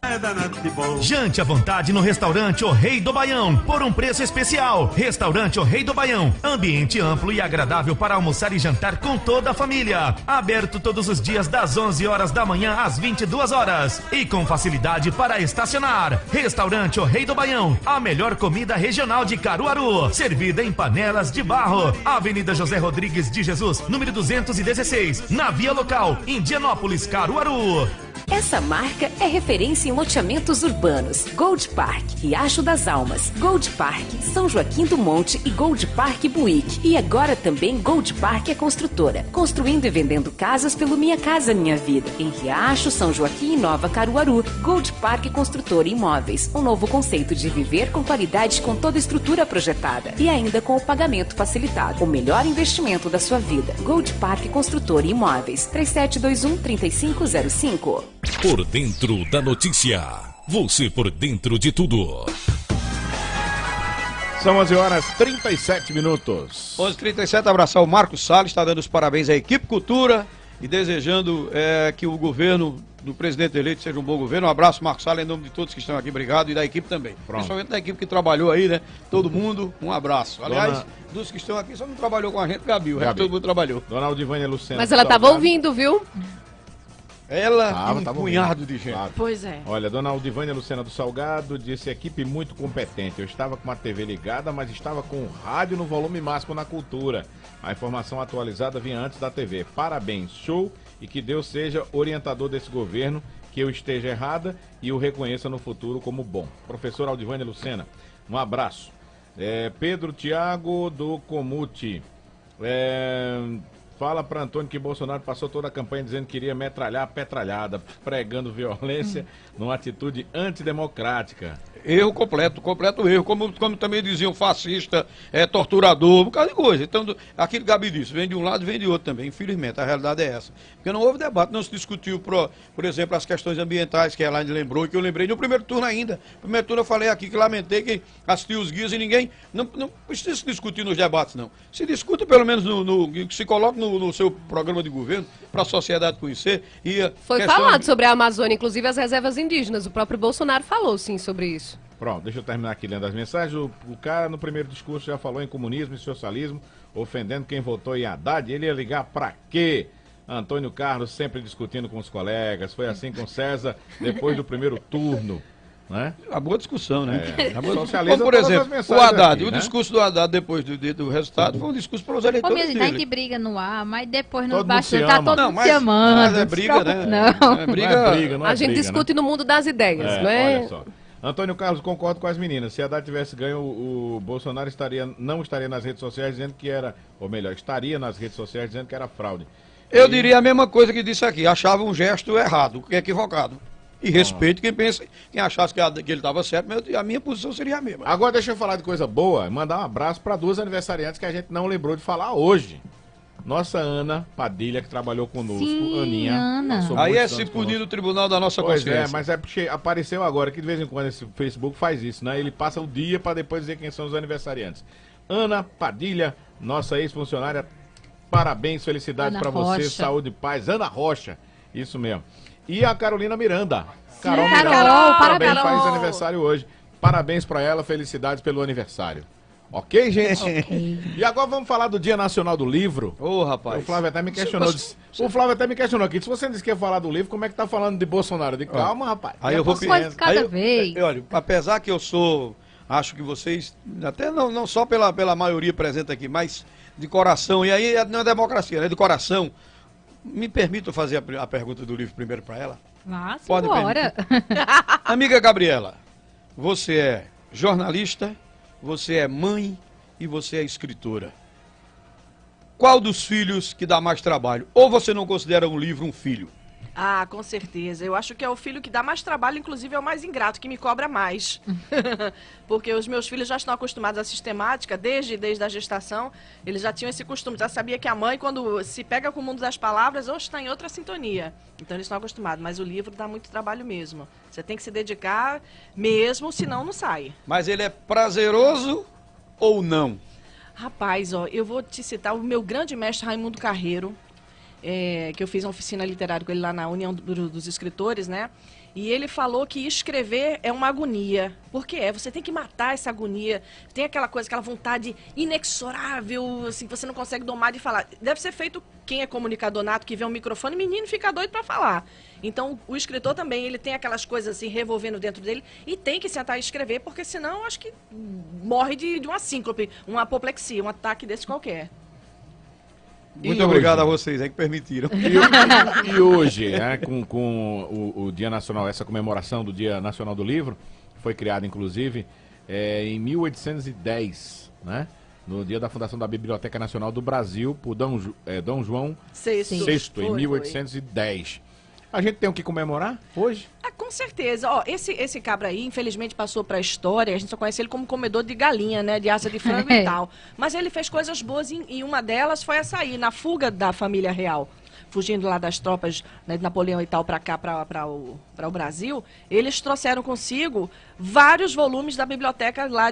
Jante à vontade no restaurante O Rei do Baião, por um preço especial. Restaurante O Rei do Baião, ambiente amplo e agradável para almoçar e jantar com toda a família. Aberto todos os dias das 11 horas da manhã às 22 horas e com facilidade para estacionar. Restaurante O Rei do Baião, a melhor comida regional de Caruaru, servida em panelas de barro. Avenida José Rodrigues de Jesus, número 216, na via local, Indianópolis, Caruaru. Essa marca é referência em loteamentos urbanos. Gold Park, Riacho das Almas, Gold Park, São Joaquim do Monte e Gold Park Buíque. E agora também Gold Park é construtora, construindo e vendendo casas pelo Minha Casa Minha Vida. Em Riacho, São Joaquim e Nova Caruaru, Gold Park Construtora e Imóveis. Um novo conceito de viver com qualidade com toda a estrutura projetada. E ainda com o pagamento facilitado. O melhor investimento da sua vida. Gold Park Construtora e Imóveis. 3721-3505. Por dentro da notícia. Você por dentro de tudo. São 11 horas 37 minutos. 11h37, abraçar o Marcos Salles, está dando os parabéns à equipe Cultura e desejando que o governo do presidente eleito seja um bom governo. Um abraço, Marcos Salles, em nome de todos que estão aqui, obrigado, e da equipe também. Pronto. Principalmente da equipe que trabalhou aí, né? Todo mundo, um abraço. Aliás, dos que estão aqui, só não trabalhou com a gente, Gabi, o resto todo mundo trabalhou. Dona Aldivânia Lucena. Mas ela estava ouvindo, viu? Ela e um punhado de gente. Claro. Pois é. Olha, Dona Aldivânia Lucena do Salgado disse: equipe muito competente. Eu estava com a TV ligada, mas estava com o rádio no volume máximo na Cultura. A informação atualizada vinha antes da TV. Parabéns, show, e que Deus seja orientador desse governo, que eu esteja errada e o reconheça no futuro como bom. Professora Aldivânia Lucena, um abraço. Pedro Tiago do Comute. Fala para Antônio que Bolsonaro passou toda a campanha dizendo que iria metralhar a petralhada, pregando violência numa atitude antidemocrática. Erro completo erro, como também diziam, fascista, torturador, um bocado de coisa. Então, aquilo que Gabi disse, vem de um lado e vem de outro também, infelizmente, a realidade é essa. Porque não houve debate, não se discutiu, por exemplo, as questões ambientais que a Elaine lembrou, e que eu lembrei no primeiro turno ainda. No primeiro turno eu falei aqui que lamentei que assisti os guias e ninguém, não precisa se discutir nos debates, não. Se discuta pelo menos se coloque no seu programa de governo, para a sociedade conhecer. Foi falado sobre a Amazônia, inclusive as reservas indígenas, o próprio Bolsonaro falou sim sobre isso. Pronto, deixa eu terminar aqui lendo as mensagens. O cara no primeiro discurso já falou em comunismo e socialismo, ofendendo quem votou em Haddad. Ele ia ligar pra quê? Antônio Carlos sempre discutindo com os colegas. Foi assim com César depois do primeiro turno. Né? Uma boa discussão, né? Socialismo, como, por exemplo, o Haddad, aqui, o discurso do Haddad depois do resultado foi um discurso para os eleitores dele. A gente briga no ar, mas depois no todo bastidor tá todo mundo se amando. Mas é briga, né? Não. É briga, a gente discute no mundo das ideias, não é? Olha só. Antônio Carlos, concordo com as meninas. Se Haddad tivesse ganho, o Bolsonaro não estaria nas redes sociais dizendo que era, ou melhor, estaria nas redes sociais dizendo que era fraude. Eu diria a mesma coisa que disse aqui, achava um gesto errado, equivocado. E respeito quem pensa, quem achasse que ele estava certo, mas a minha posição seria a mesma. Agora deixa eu falar de coisa boa, mandar um abraço para duas aniversariantes que a gente não lembrou de falar hoje. Nossa Ana Padilha, que trabalhou conosco, Sim, Aninha. Ana. Aí é se punir no tribunal da nossa consciência. Mas é porque apareceu agora, que de vez em quando esse Facebook faz isso, né? Ele passa o dia para depois dizer quem são os aniversariantes. Ana Padilha, nossa ex-funcionária, parabéns, felicidades para você, saúde e paz. Ana Rocha, isso mesmo. E a Carolina Miranda. Carol Miranda, parabéns, faz aniversário hoje. Parabéns para ela, felicidades pelo aniversário. Ok, gente? Okay. E agora vamos falar do Dia Nacional do Livro. Rapaz. O Flávio até me questionou. O Flávio até me questionou aqui. Se você disse que ia falar do livro, como é que tá falando de Bolsonaro? De calma, rapaz. Aí eu vou pedir cada vez. Olha, apesar que eu acho que vocês, até não só pela maioria presente aqui, mas de coração, e aí não é democracia, é de coração. Me permito fazer a pergunta do livro primeiro para ela? Pode embora. Amiga Gabriela, você é jornalista, você é mãe e você é escritora. Qual dos filhos que dá mais trabalho? Ou você não considera um livro um filho? Ah, com certeza. Eu acho que é o filho que dá mais trabalho, inclusive é o mais ingrato, que me cobra mais. Porque os meus filhos já estão acostumados à sistemática, desde a gestação, eles já tinham esse costume. Já sabia que a mãe, quando se pega com o mundo das palavras, ou está em outra sintonia. Então eles estão acostumados, mas o livro dá muito trabalho mesmo. Você tem que se dedicar mesmo, senão não sai. Mas ele é prazeroso ou não? Rapaz, eu vou te citar o meu grande mestre Raimundo Carreiro, que eu fiz uma oficina literária com ele lá na União dos Escritores, né? E ele falou que escrever é uma agonia. Por que é? Você tem que matar essa agonia. Tem aquela coisa, aquela vontade inexorável, assim, que você não consegue domar de falar. Deve ser feito quem é comunicador nato, que vê um microfone, menino fica doido para falar. Então, o escritor também, ele tem aquelas coisas assim, revolvendo dentro dele, e tem que sentar e escrever, porque senão, acho que morre de uma síncope, uma apoplexia, um ataque desse qualquer. Muito obrigado a vocês que permitiram. E hoje, né, com o Dia Nacional, essa comemoração do Dia Nacional do Livro, foi criada, inclusive, em 1810, né? No dia da fundação da Biblioteca Nacional do Brasil, por Dom João VI, em 1810. A gente tem o que comemorar hoje? Com certeza. Esse cabra aí, infelizmente, passou para a história. A gente só conhece ele como comedor de galinha, né? De asa de frango e tal. Mas ele fez coisas boas e uma delas foi essa aí, na fuga da família real. Fugindo lá das tropas, né, de Napoleão e tal, para cá, para o Brasil, eles trouxeram consigo vários volumes da biblioteca lá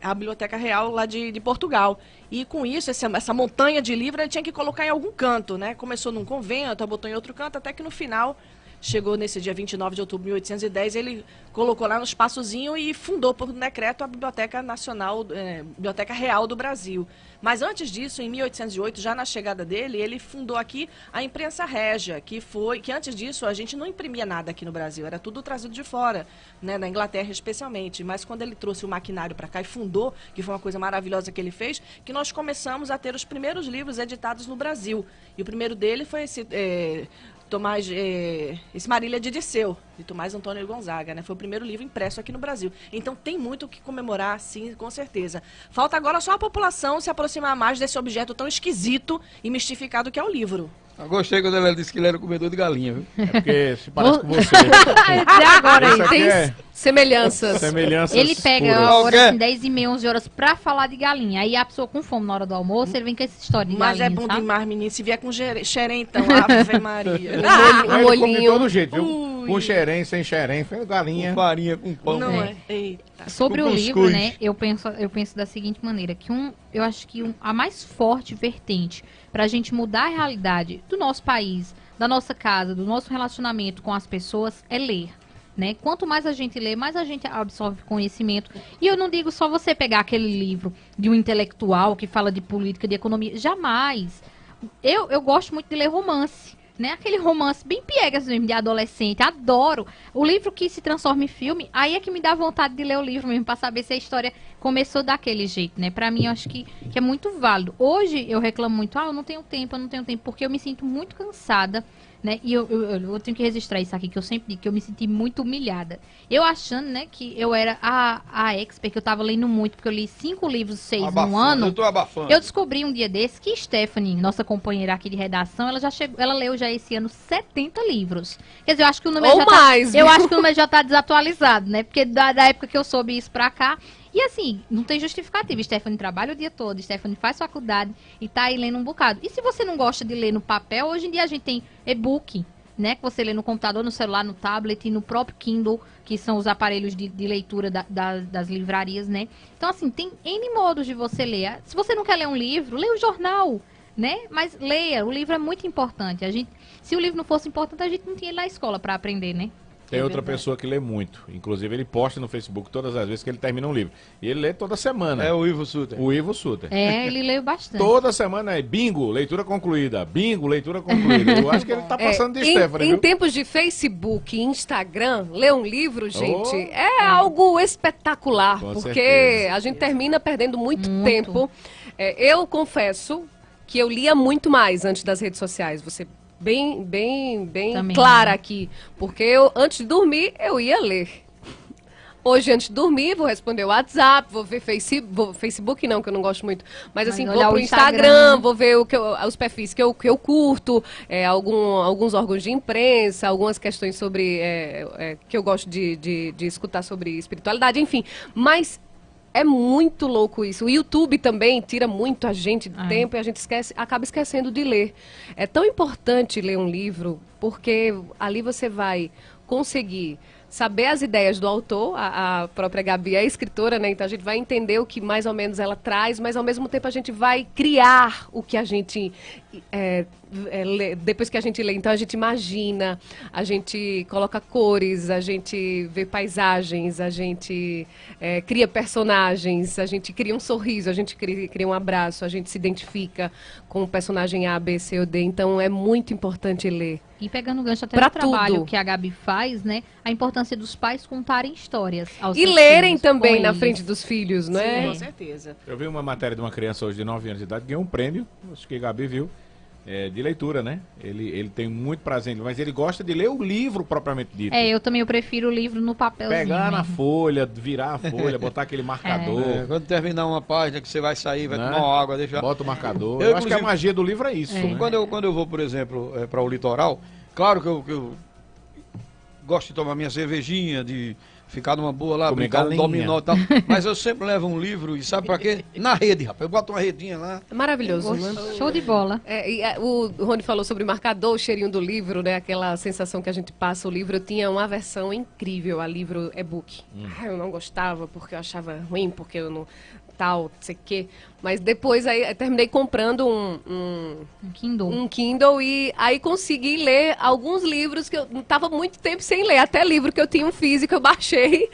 a Biblioteca Real lá de Portugal. E com isso, essa montanha de livros, ele tinha que colocar em algum canto, né? Começou num convento, botou em outro canto, até que no final, chegou nesse dia 29 de outubro de 1810, ele colocou lá no espaçozinho e fundou por decreto a Biblioteca Nacional, Biblioteca Real do Brasil. Mas antes disso, em 1808, já na chegada dele, ele fundou aqui a Imprensa Régia, que antes disso a gente não imprimia nada aqui no Brasil, era tudo trazido de fora, né, da Inglaterra especialmente. Mas quando ele trouxe o maquinário para cá e fundou, que foi uma coisa maravilhosa que ele fez, que nós começamos a ter os primeiros livros editados no Brasil. E o primeiro dele foi esse Tomás, esse Marília de Dirceu, de Tomás Antônio Gonzaga, né? Foi o primeiro livro impresso aqui no Brasil. Então tem muito o que comemorar, sim, com certeza. Falta agora só a população se aproximar mais desse objeto tão esquisito e mistificado que é o livro. Eu gostei quando ela disse que ele era comedor de galinha, viu? É porque se parece com você. Até agora aí, tem é semelhanças. Ele pega a hora assim, 10h30, 11 horas pra falar de galinha. Aí a pessoa com fome na hora do almoço, ele vem com essa história de Mas galinha, é bom sabe? demais, menino. Se vier com xerém, então, Ave Maria. Um olhinho. De todo jeito, viu? Com xerém, sem xerém, galinha. Com farinha, com pão. Não é? Eita. Sobre o livro, né, eu penso da seguinte maneira, que eu acho que a mais forte vertente para a gente mudar a realidade do nosso país, da nossa casa, do nosso relacionamento com as pessoas, é ler. Né? Quanto mais a gente lê, mais a gente absorve conhecimento. E eu não digo só você pegar aquele livro de um intelectual que fala de política, de economia. Jamais. Eu gosto muito de ler romance. Né? Aquele romance bem piegas mesmo, de adolescente. Adoro. O livro que se transforma em filme, aí é que me dá vontade de ler o livro mesmo, para saber se a história começou daquele jeito, né? Pra mim, eu acho que é muito válido. Hoje, eu reclamo muito, eu não tenho tempo, porque eu me sinto muito cansada, né? E eu tenho que registrar isso aqui, que eu sempre digo que eu me senti muito humilhada. Eu achando, né, que eu era a expert, que eu tava lendo muito, porque eu li 5 livros, 6 num ano. Eu tô abafando. Eu descobri um dia desse que Stephanie, nossa companheira aqui de redação, ela leu já esse ano 70 livros. Quer dizer, eu acho que o número eu acho que o número já tá desatualizado, né? Porque da época que eu soube isso pra cá. E assim, não tem justificativa. Stephanie trabalha o dia todo, Stephanie faz faculdade e tá aí lendo um bocado. E se você não gosta de ler no papel, hoje em dia a gente tem e-book, né? Que você lê no computador, no celular, no tablet e no próprio Kindle, que são os aparelhos de leitura das livrarias, né? Então, assim, tem N modos de você ler. Se você não quer ler um livro, lê um jornal, né? Mas leia, o livro é muito importante. Se o livro não fosse importante, a gente não tinha ele na escola para aprender, né? Tem outra pessoa que lê muito. Inclusive, ele posta no Facebook todas as vezes que ele termina um livro. E ele lê toda semana. É o Ivo Suter. O Ivo Suter. É, ele lê bastante. Toda semana é bingo, leitura concluída. Bingo, leitura concluída. Eu acho que ele tá passando de Stephanie, Em tempos de Facebook e Instagram, ler um livro, gente, é algo espetacular. Com porque certeza. a gente termina perdendo muito tempo. Eu confesso que eu lia muito mais antes das redes sociais. Você bem Também, clara né? aqui, porque antes de dormir eu ia ler. Hoje, antes de dormir, vou responder o WhatsApp, vou ver Facebook não, que eu não gosto muito, mas assim, vou pro Instagram, vou ver os perfis que eu curto, alguns órgãos de imprensa, algumas questões sobre que eu gosto de escutar sobre espiritualidade, enfim, mas é muito louco isso. O YouTube também tira muito a gente de tempo e a gente acaba esquecendo de ler. É tão importante ler um livro, porque ali você vai conseguir saber as ideias do autor, a própria Gabi é escritora, né? Então a gente vai entender o que mais ou menos ela traz, mas ao mesmo tempo a gente vai criar o que a gente depois que a gente lê. Então a gente imagina, a gente coloca cores, a gente vê paisagens, a gente cria personagens, a gente cria um sorriso, a gente cria um abraço, a gente se identifica com o personagem A, B, C ou D. Então é muito importante ler. E pegando o gancho até do trabalho que a Gabi faz, né? A importância dos pais contarem histórias aos seus lerem filhos, também com na eles. frente dos filhos, não é? Sim, com certeza. Eu vi uma matéria de uma criança hoje de 9 anos de idade, ganhou um prêmio, acho que a Gabi viu, de leitura, né? Ele tem muito prazer, mas ele gosta de ler o livro propriamente dito. Eu também prefiro o livro no papelzinho. Pegar na mesmo. folha, virar a folha, botar aquele marcador. Quando terminar uma página que você vai sair, vai tomar uma água, deixa... Bota o marcador. Eu acho que a magia do livro é isso. Né? Quando eu vou, por exemplo, para o litoral, claro que eu gosto de tomar minha cervejinha, de ficar numa boa lá, brincar um dominó e tal. Mas eu sempre levo um livro e sabe pra quê? Na rede, rapaz. Eu boto uma redinha lá. Maravilhoso, né? Show de bola. O Rony falou sobre o marcador, o cheirinho do livro, né? Aquela sensação que a gente passa o livro. Eu tinha uma versão incrível a livro e-book. Eu não gostava porque eu achava ruim, porque eu não... tal, não sei o quê. Mas depois aí eu terminei comprando um Kindle e aí consegui ler alguns livros que eu estava muito tempo sem ler. Até livro que eu tinha um físico, eu baixei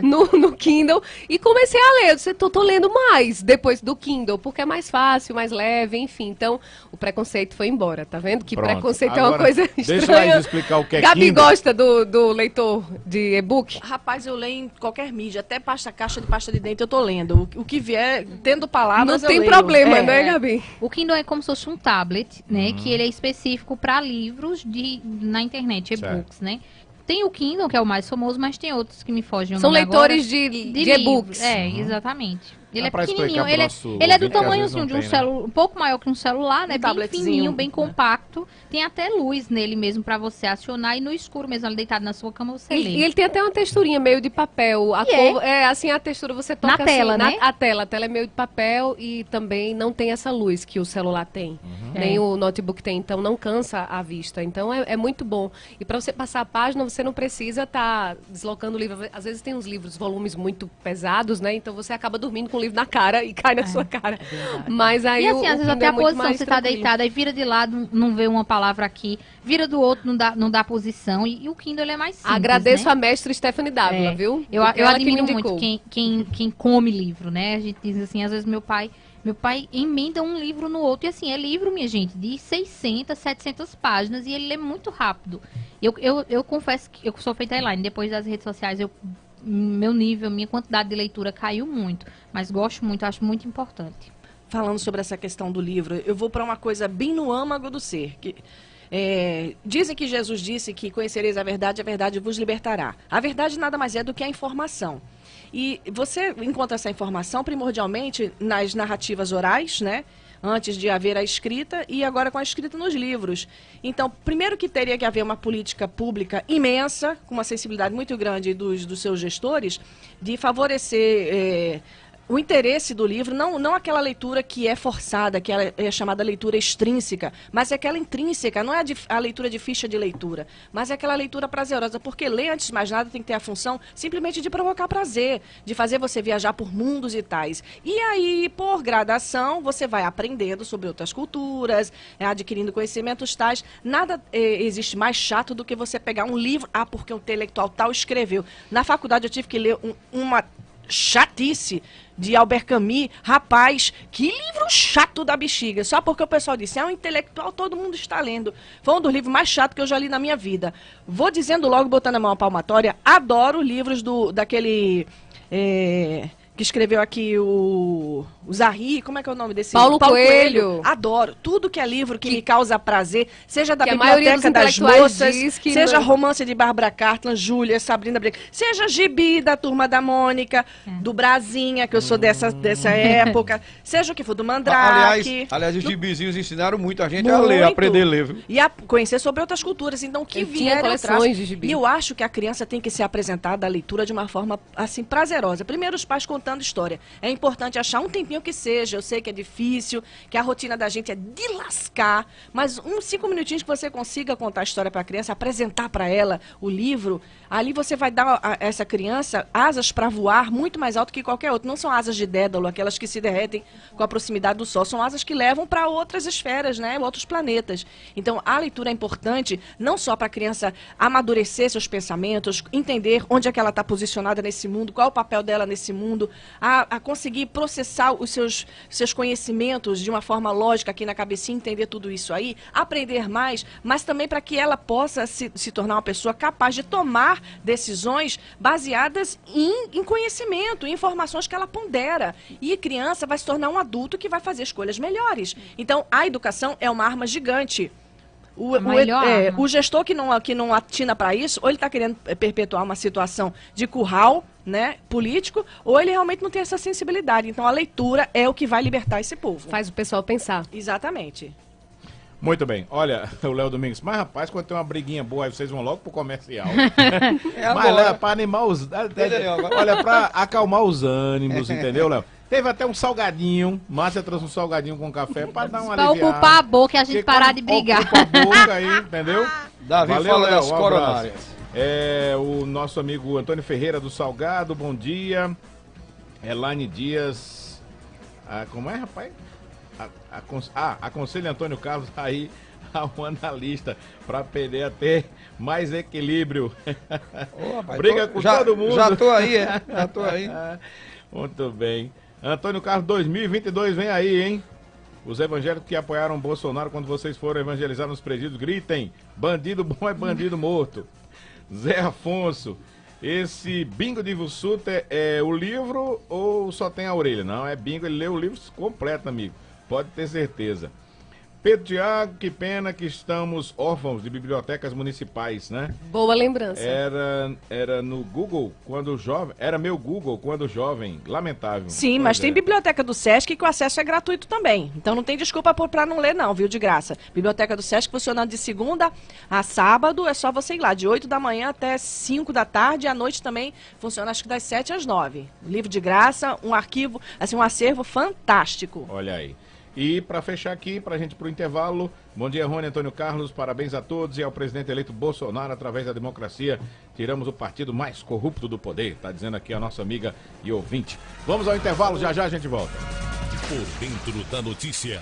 no Kindle e comecei a ler. Eu tô lendo mais depois do Kindle, porque é mais fácil, mais leve, enfim. Então, o preconceito foi embora, tá vendo? Que Pronto. Preconceito Agora, é uma coisa estranha. Deixa eu explicar o que é Gabi Kindle. gosta do leitor de e-book? Rapaz, eu leio em qualquer mídia, até caixa de pasta de dente eu tô lendo. O que vier, tendo palavras, não tem problema, né, Gabi? O Kindle é como se fosse um tablet, né? Que ele é específico para livros na internet, e-books, né? Tem o Kindle, que é o mais famoso, mas tem outros que me fogem. São leitores de e-books. Exatamente. Ele é pra pequenininho, explicar ele é do ouvinte que às tamanhozinho vezes de não um tem, celular, um pouco maior que um celular, né? Bem tabletzinho, fininho, bem compacto. Tem até luz nele mesmo pra você acionar e no escuro mesmo, ali deitado na sua cama, você lê. E ele tem até uma texturinha meio de papel. A cor, assim, a textura você toca Na tela, assim, né? A tela é meio de papel e também não tem essa luz que o celular tem. Nem o notebook tem, então não cansa a vista. Então é muito bom. E para você passar a página, você não precisa estar deslocando o livro. Às vezes tem uns livros, volumes muito pesados, né? Então você acaba dormindo com o livro na cara e cai na sua cara. Mas aí e assim, às vezes até a posição, você tá tranquilo. deitada e vira de lado, não vê uma palavra aqui, vira do outro, não dá posição. E o Kindle ele é mais simples, Agradeço né? a mestre Stephanie Dávila, viu? Eu Porque ela que me admiro indicou. muito quem come livro, né? A gente diz assim, às vezes meu pai emenda um livro no outro. E assim, é livro, minha gente, de 600, 700 páginas. E ele lê muito rápido. Eu confesso que eu sou feita Elaine. Depois das redes sociais, meu nível, minha quantidade de leitura caiu muito. Mas gosto muito, acho muito importante. Falando sobre essa questão do livro, eu vou para uma coisa bem no âmago do ser. Dizem que Jesus disse que conhecereis a verdade vos libertará. A verdade nada mais é do que a informação. E você encontra essa informação primordialmente nas narrativas orais, né? Antes de haver a escrita e agora com a escrita nos livros. Então, primeiro que teria que haver uma política pública imensa, com uma sensibilidade muito grande dos seus gestores, de favorecer o interesse do livro, não aquela leitura que é forçada, que é chamada leitura extrínseca, mas é aquela intrínseca, não é a leitura de ficha de leitura, mas é aquela leitura prazerosa, porque ler, antes de mais nada, tem que ter a função simplesmente de provocar prazer, de fazer você viajar por mundos e tais. E aí, por gradação, você vai aprendendo sobre outras culturas, adquirindo conhecimentos tais. Nada existe mais chato do que você pegar um livro, porque um intelectual tal escreveu. Na faculdade eu tive que ler uma chatice de Albert Camus. Rapaz, que livro chato da bexiga. Só porque o pessoal disse, um intelectual, todo mundo está lendo. Foi um dos livros mais chatos que eu já li na minha vida. Vou dizendo logo, botando a mão à palmatória, adoro livros daquele... que escreveu aqui o Zahri, como é que é o nome desse? Paulo Coelho. Adoro. Tudo que é livro que me causa prazer, seja da que Biblioteca das Moças, seja não... romance de Bárbara Cartland, Júlia, Sabrina Briggs, seja gibi da Turma da Mônica, do Brasinha, que eu sou dessa época, seja o que for, do Mandrake. Aliás, os gibizinhos ensinaram muito a gente a ler, a aprender a ler. Viu? E a conhecer sobre outras culturas. Então, o que vier coleções de gibi. E eu acho que a criança tem que ser apresentada à leitura de uma forma, assim, prazerosa. Primeiro, os pais contando história. É importante achar um tempinho que seja. Eu sei que é difícil, que a rotina da gente é de lascar, mas 5 minutinhos que você consiga contar a história para a criança, apresentar para ela o livro, ali você vai dar a essa criança asas para voar muito mais alto que qualquer outro. Não são asas de Dédalo, aquelas que se derretem com a proximidade do Sol, são asas que levam para outras esferas, né, outros planetas. Então, a leitura é importante não só para a criança amadurecer seus pensamentos, entender onde é que ela está posicionada nesse mundo, qual é o papel dela nesse mundo, a conseguir processar os seus conhecimentos de uma forma lógica aqui na cabecinha, entender tudo isso aí, aprender mais, mas também para que ela possa se tornar uma pessoa capaz de tomar decisões baseadas em conhecimento, em informações que ela pondera. E a criança vai se tornar um adulto que vai fazer escolhas melhores. Então, a educação é uma arma gigante. O gestor que não atina para isso, ou ele está querendo perpetuar uma situação de curral, né, político, ou ele realmente não tem essa sensibilidade. Então a leitura é o que vai libertar esse povo. Faz o pessoal pensar. Exatamente. Muito bem. Olha, o Léo Domingos, mas rapaz, quando tem uma briguinha boa, aí vocês vão logo pro comercial. Mas, Léo, para animar os... Olha, para acalmar os ânimos, entendeu, Léo? Teve até um salgadinho, Márcia trouxe um salgadinho com café para dar uma aliviada. Pra ocupar a boca e a gente parar de brigar. Ocupa a boca aí, entendeu? Davi, valeu, fala Léo, das coronárias. O nosso amigo Antônio Ferreira do Salgado, bom dia. Elaine Dias, como é, rapaz? Aconselho Antônio Carlos aí ao analista para poder ter mais equilíbrio. Briga com todo mundo. Já tô aí, já tô aí. Muito bem. Antônio Carlos, 2022 vem aí, hein? Os evangélicos que apoiaram Bolsonaro quando vocês foram evangelizar nos presídios, gritem, bandido bom é bandido morto. Zé Afonso, Esse bingo de Ivo Suter é o livro ou só tem a orelha? Não, é bingo, ele lê o livro completo, amigo. Pode ter certeza. Pedro Tiago, que pena que estamos órfãos de bibliotecas municipais, né? Boa lembrança. Era no Google quando jovem, era meu Google quando jovem, lamentável. Sim, mas tem biblioteca do Sesc que o acesso é gratuito também. Então não tem desculpa para não ler não, viu, de graça. Biblioteca do Sesc funcionando de segunda a sábado, é só você ir lá, de 8 da manhã até 5 da tarde, e à noite também funciona acho que das 7 às 9. Livro de graça, um arquivo, assim, um acervo fantástico. Olha aí. E para fechar aqui, para a gente ir para o intervalo, bom dia, Rony, Antônio Carlos, parabéns a todos e ao presidente eleito Bolsonaro, através da democracia, tiramos o partido mais corrupto do poder, está dizendo aqui a nossa amiga e ouvinte. Vamos ao intervalo, já já a gente volta. Por dentro da notícia.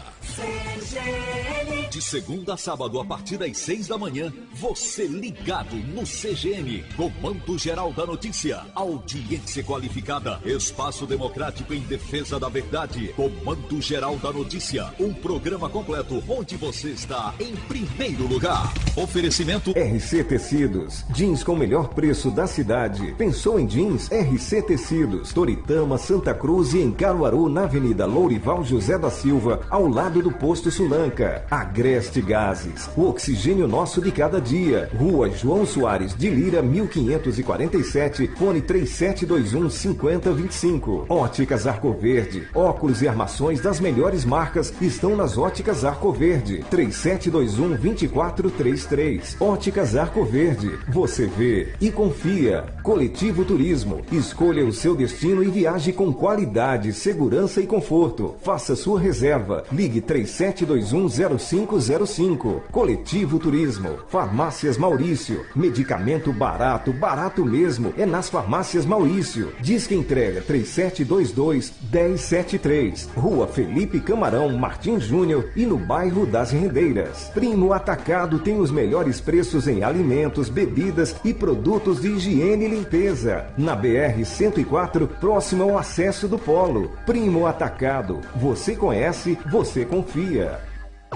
De segunda a sábado, a partir das 6 da manhã, você ligado no CGN. Comando Geral da Notícia. Audiência qualificada. Espaço democrático em defesa da verdade. Comando Geral da Notícia. Um programa completo onde você está em primeiro lugar. Oferecimento RC Tecidos. Jeans com o melhor preço da cidade. Pensou em jeans? RC Tecidos. Toritama, Santa Cruz e em Caruaru, na Avenida Lourival José da Silva, ao lado do Posto Sulanca. Agreste Gases, o oxigênio nosso de cada dia. Rua João Soares de Lira, 1547, fone 3721-5025. Óticas Arcoverde, óculos e armações das melhores marcas estão nas Óticas Arcoverde, 3721-2433. Óticas Arcoverde, você vê e confia. Coletivo Turismo, escolha o seu destino e viaje com qualidade, segurança e conforto. Faça sua reserva, ligue 3721-0505. Coletivo Turismo. Farmácias Maurício. Medicamento barato, barato mesmo, é nas Farmácias Maurício. Disque entrega 3722-1073. Rua Felipe Camarão Martins Júnior e no bairro das Rendeiras. Primo Atacado tem os melhores preços em alimentos, bebidas e produtos de higiene e limpeza. Na BR-104, próximo ao acesso do Polo. Primo Atacado. Você conhece, você confia.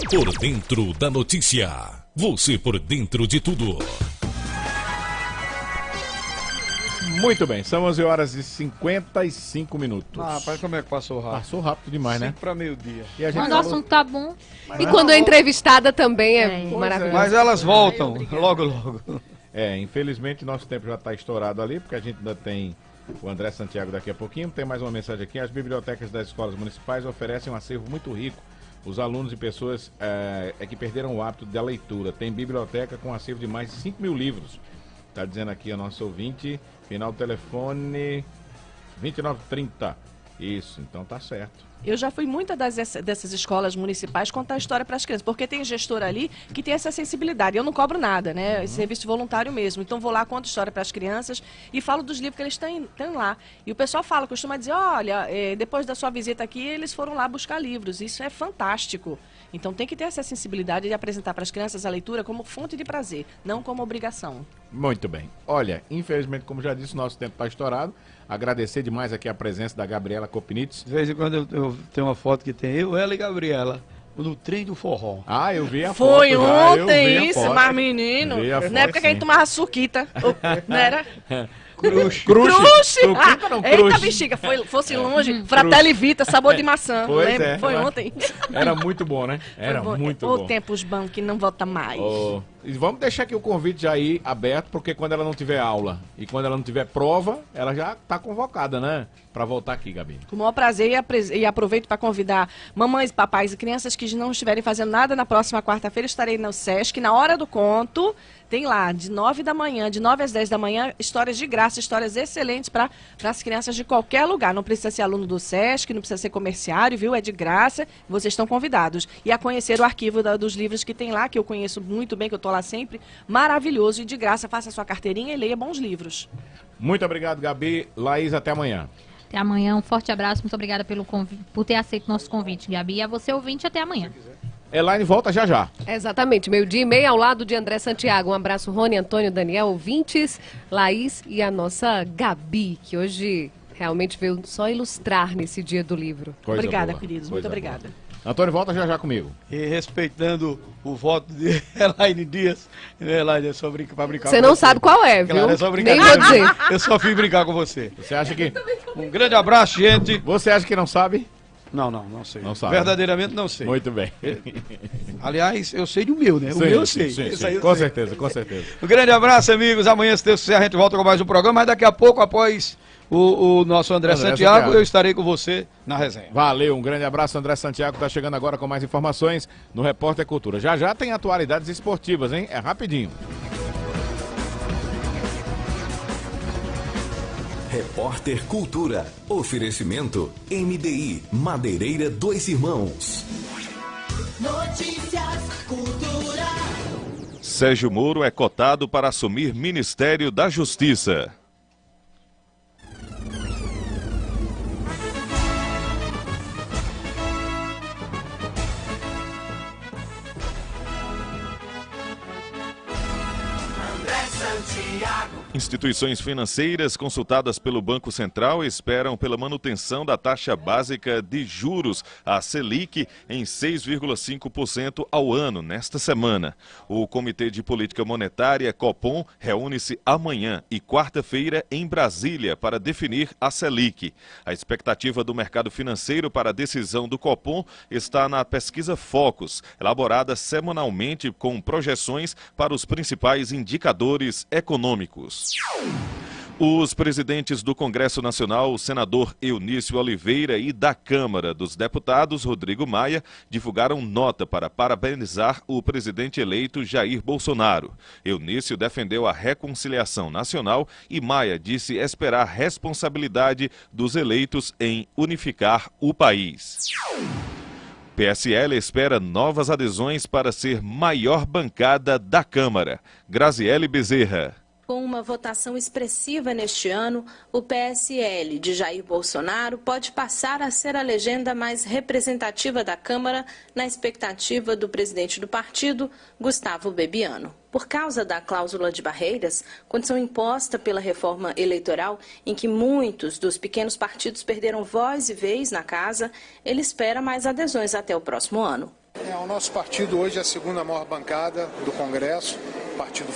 Por dentro da notícia. Você por dentro de tudo. Muito bem, são 11 horas e 55 minutos. Ah, rapaz, como é que passou rápido? Passou rápido demais, né? 5 para meio-dia. Mas o assunto tá bom. E quando é entrevistada também é maravilhoso. Mas elas voltam logo, logo. Infelizmente nosso tempo já está estourado ali, porque a gente ainda tem o André Santiago daqui a pouquinho. Tem mais uma mensagem aqui. As bibliotecas das escolas municipais oferecem um acervo muito rico. Os alunos e pessoas que perderam o hábito da leitura. Tem biblioteca com acervo de mais de 5 mil livros. Está dizendo aqui a nossa ouvinte, final do telefone 2930. Isso, então tá certo. Eu já fui muitas dessas escolas municipais contar a história para as crianças, porque tem gestor ali que tem essa sensibilidade. Eu não cobro nada, né? Serviço voluntário mesmo. Então vou lá, conto história para as crianças e falo dos livros que eles têm lá. E o pessoal costuma dizer, olha, depois da sua visita aqui, eles foram lá buscar livros. Isso é fantástico. Então tem que ter essa sensibilidade de apresentar para as crianças a leitura como fonte de prazer, não como obrigação. Muito bem. Olha, infelizmente, como já disse, nosso tempo está estourado. Agradecer demais aqui a presença da Gabriela Copinites. De vez em quando eu tenho uma foto que tem eu, ela e Gabriela. No trem do forró. Ah, eu vi a foto. Foi ontem isso, mas menino. Na época sim. que a gente tomava suquita. Não era? Cruxe. Suquita não, cruxe. Eita, bexiga, fosse longe. Fratelli Vita, sabor de maçã. Lembra? Foi ontem. Era muito bom, né? Era muito bom. Tempos bons que não volta mais. E vamos deixar aqui o convite já aí aberto, porque quando ela não tiver aula e quando ela não tiver prova, ela já está convocada, né? Para voltar aqui, Gabi. Com o maior prazer e aproveito para convidar mamães, papais e crianças que não estiverem fazendo nada na próxima quarta-feira. Estarei no Sesc, na Hora do Conto. Tem lá, de 9 da manhã, de 9 às 10 da manhã, histórias de graça, histórias excelentes para as crianças de qualquer lugar. Não precisa ser aluno do Sesc, não precisa ser comerciário, viu? É de graça, vocês estão convidados. E a conhecer o arquivo dos livros que tem lá, que eu conheço muito bem, que eu estou lá sempre. Maravilhoso e de graça, faça a sua carteirinha e leia bons livros. Muito obrigado, Gabi. Laís, até amanhã. Até amanhã, um forte abraço, muito obrigada por ter aceito nosso convite, Gabi. E a você, ouvinte, até amanhã. Elaine volta já já. Exatamente, 12:30 ao lado de André Santiago. Um abraço, Rony, Antônio, Daniel, ouvintes, Laís e a nossa Gabi, que hoje realmente veio só ilustrar nesse dia do livro. Obrigada, queridos. Muito obrigada. Antônio, volta já comigo. E respeitando o voto de Elaine Dias. Elaine, é só pra brincar. Você não sabe qual é, viu? Claro, é só brincar. Nem vou dizer. Eu só fiz brincar com você. Você acha que... Um grande abraço, gente. Você acha que não sabe? Não sei. Não sabe. Verdadeiramente não sei. Muito bem. Aliás, eu sei do meu, né? O meu eu sei. Sim. Eu Com sei. certeza, com certeza. Um grande abraço, amigos. Amanhã, se Deus quiser, a gente volta com mais um programa. Mas daqui a pouco, após o nosso André Santiago, eu estarei com você na resenha. Valeu, um grande abraço. André Santiago está chegando agora com mais informações no Repórter Cultura. Já tem atualidades esportivas, hein? É rapidinho. Repórter Cultura. Oferecimento MDI, Madeireira Dois Irmãos. Notícias, cultura. Sérgio Moro é cotado para assumir Ministério da Justiça. Instituições financeiras consultadas pelo Banco Central esperam pela manutenção da taxa básica de juros, a Selic, em 6,5% ao ano nesta semana. O Comitê de Política Monetária, Copom, reúne-se amanhã e quarta-feira em Brasília para definir a Selic. A expectativa do mercado financeiro para a decisão do Copom está na pesquisa Focus, elaborada semanalmente com projeções para os principais indicadores econômicos. Os presidentes do Congresso Nacional, o senador Eunício Oliveira, e da Câmara dos Deputados, Rodrigo Maia, divulgaram nota para parabenizar o presidente eleito Jair Bolsonaro. Eunício defendeu a reconciliação nacional e Maia disse esperar responsabilidade dos eleitos em unificar o país. PSL espera novas adesões para ser maior bancada da Câmara. Graziele Bezerra. Com uma votação expressiva neste ano, o PSL de Jair Bolsonaro pode passar a ser a legenda mais representativa da Câmara na expectativa do presidente do partido, Gustavo Bebiano. Por causa da cláusula de barreiras, condição imposta pela reforma eleitoral em que muitos dos pequenos partidos perderam voz e vez na casa, ele espera mais adesões até o próximo ano. O nosso partido hoje é a segunda maior bancada do Congresso, partido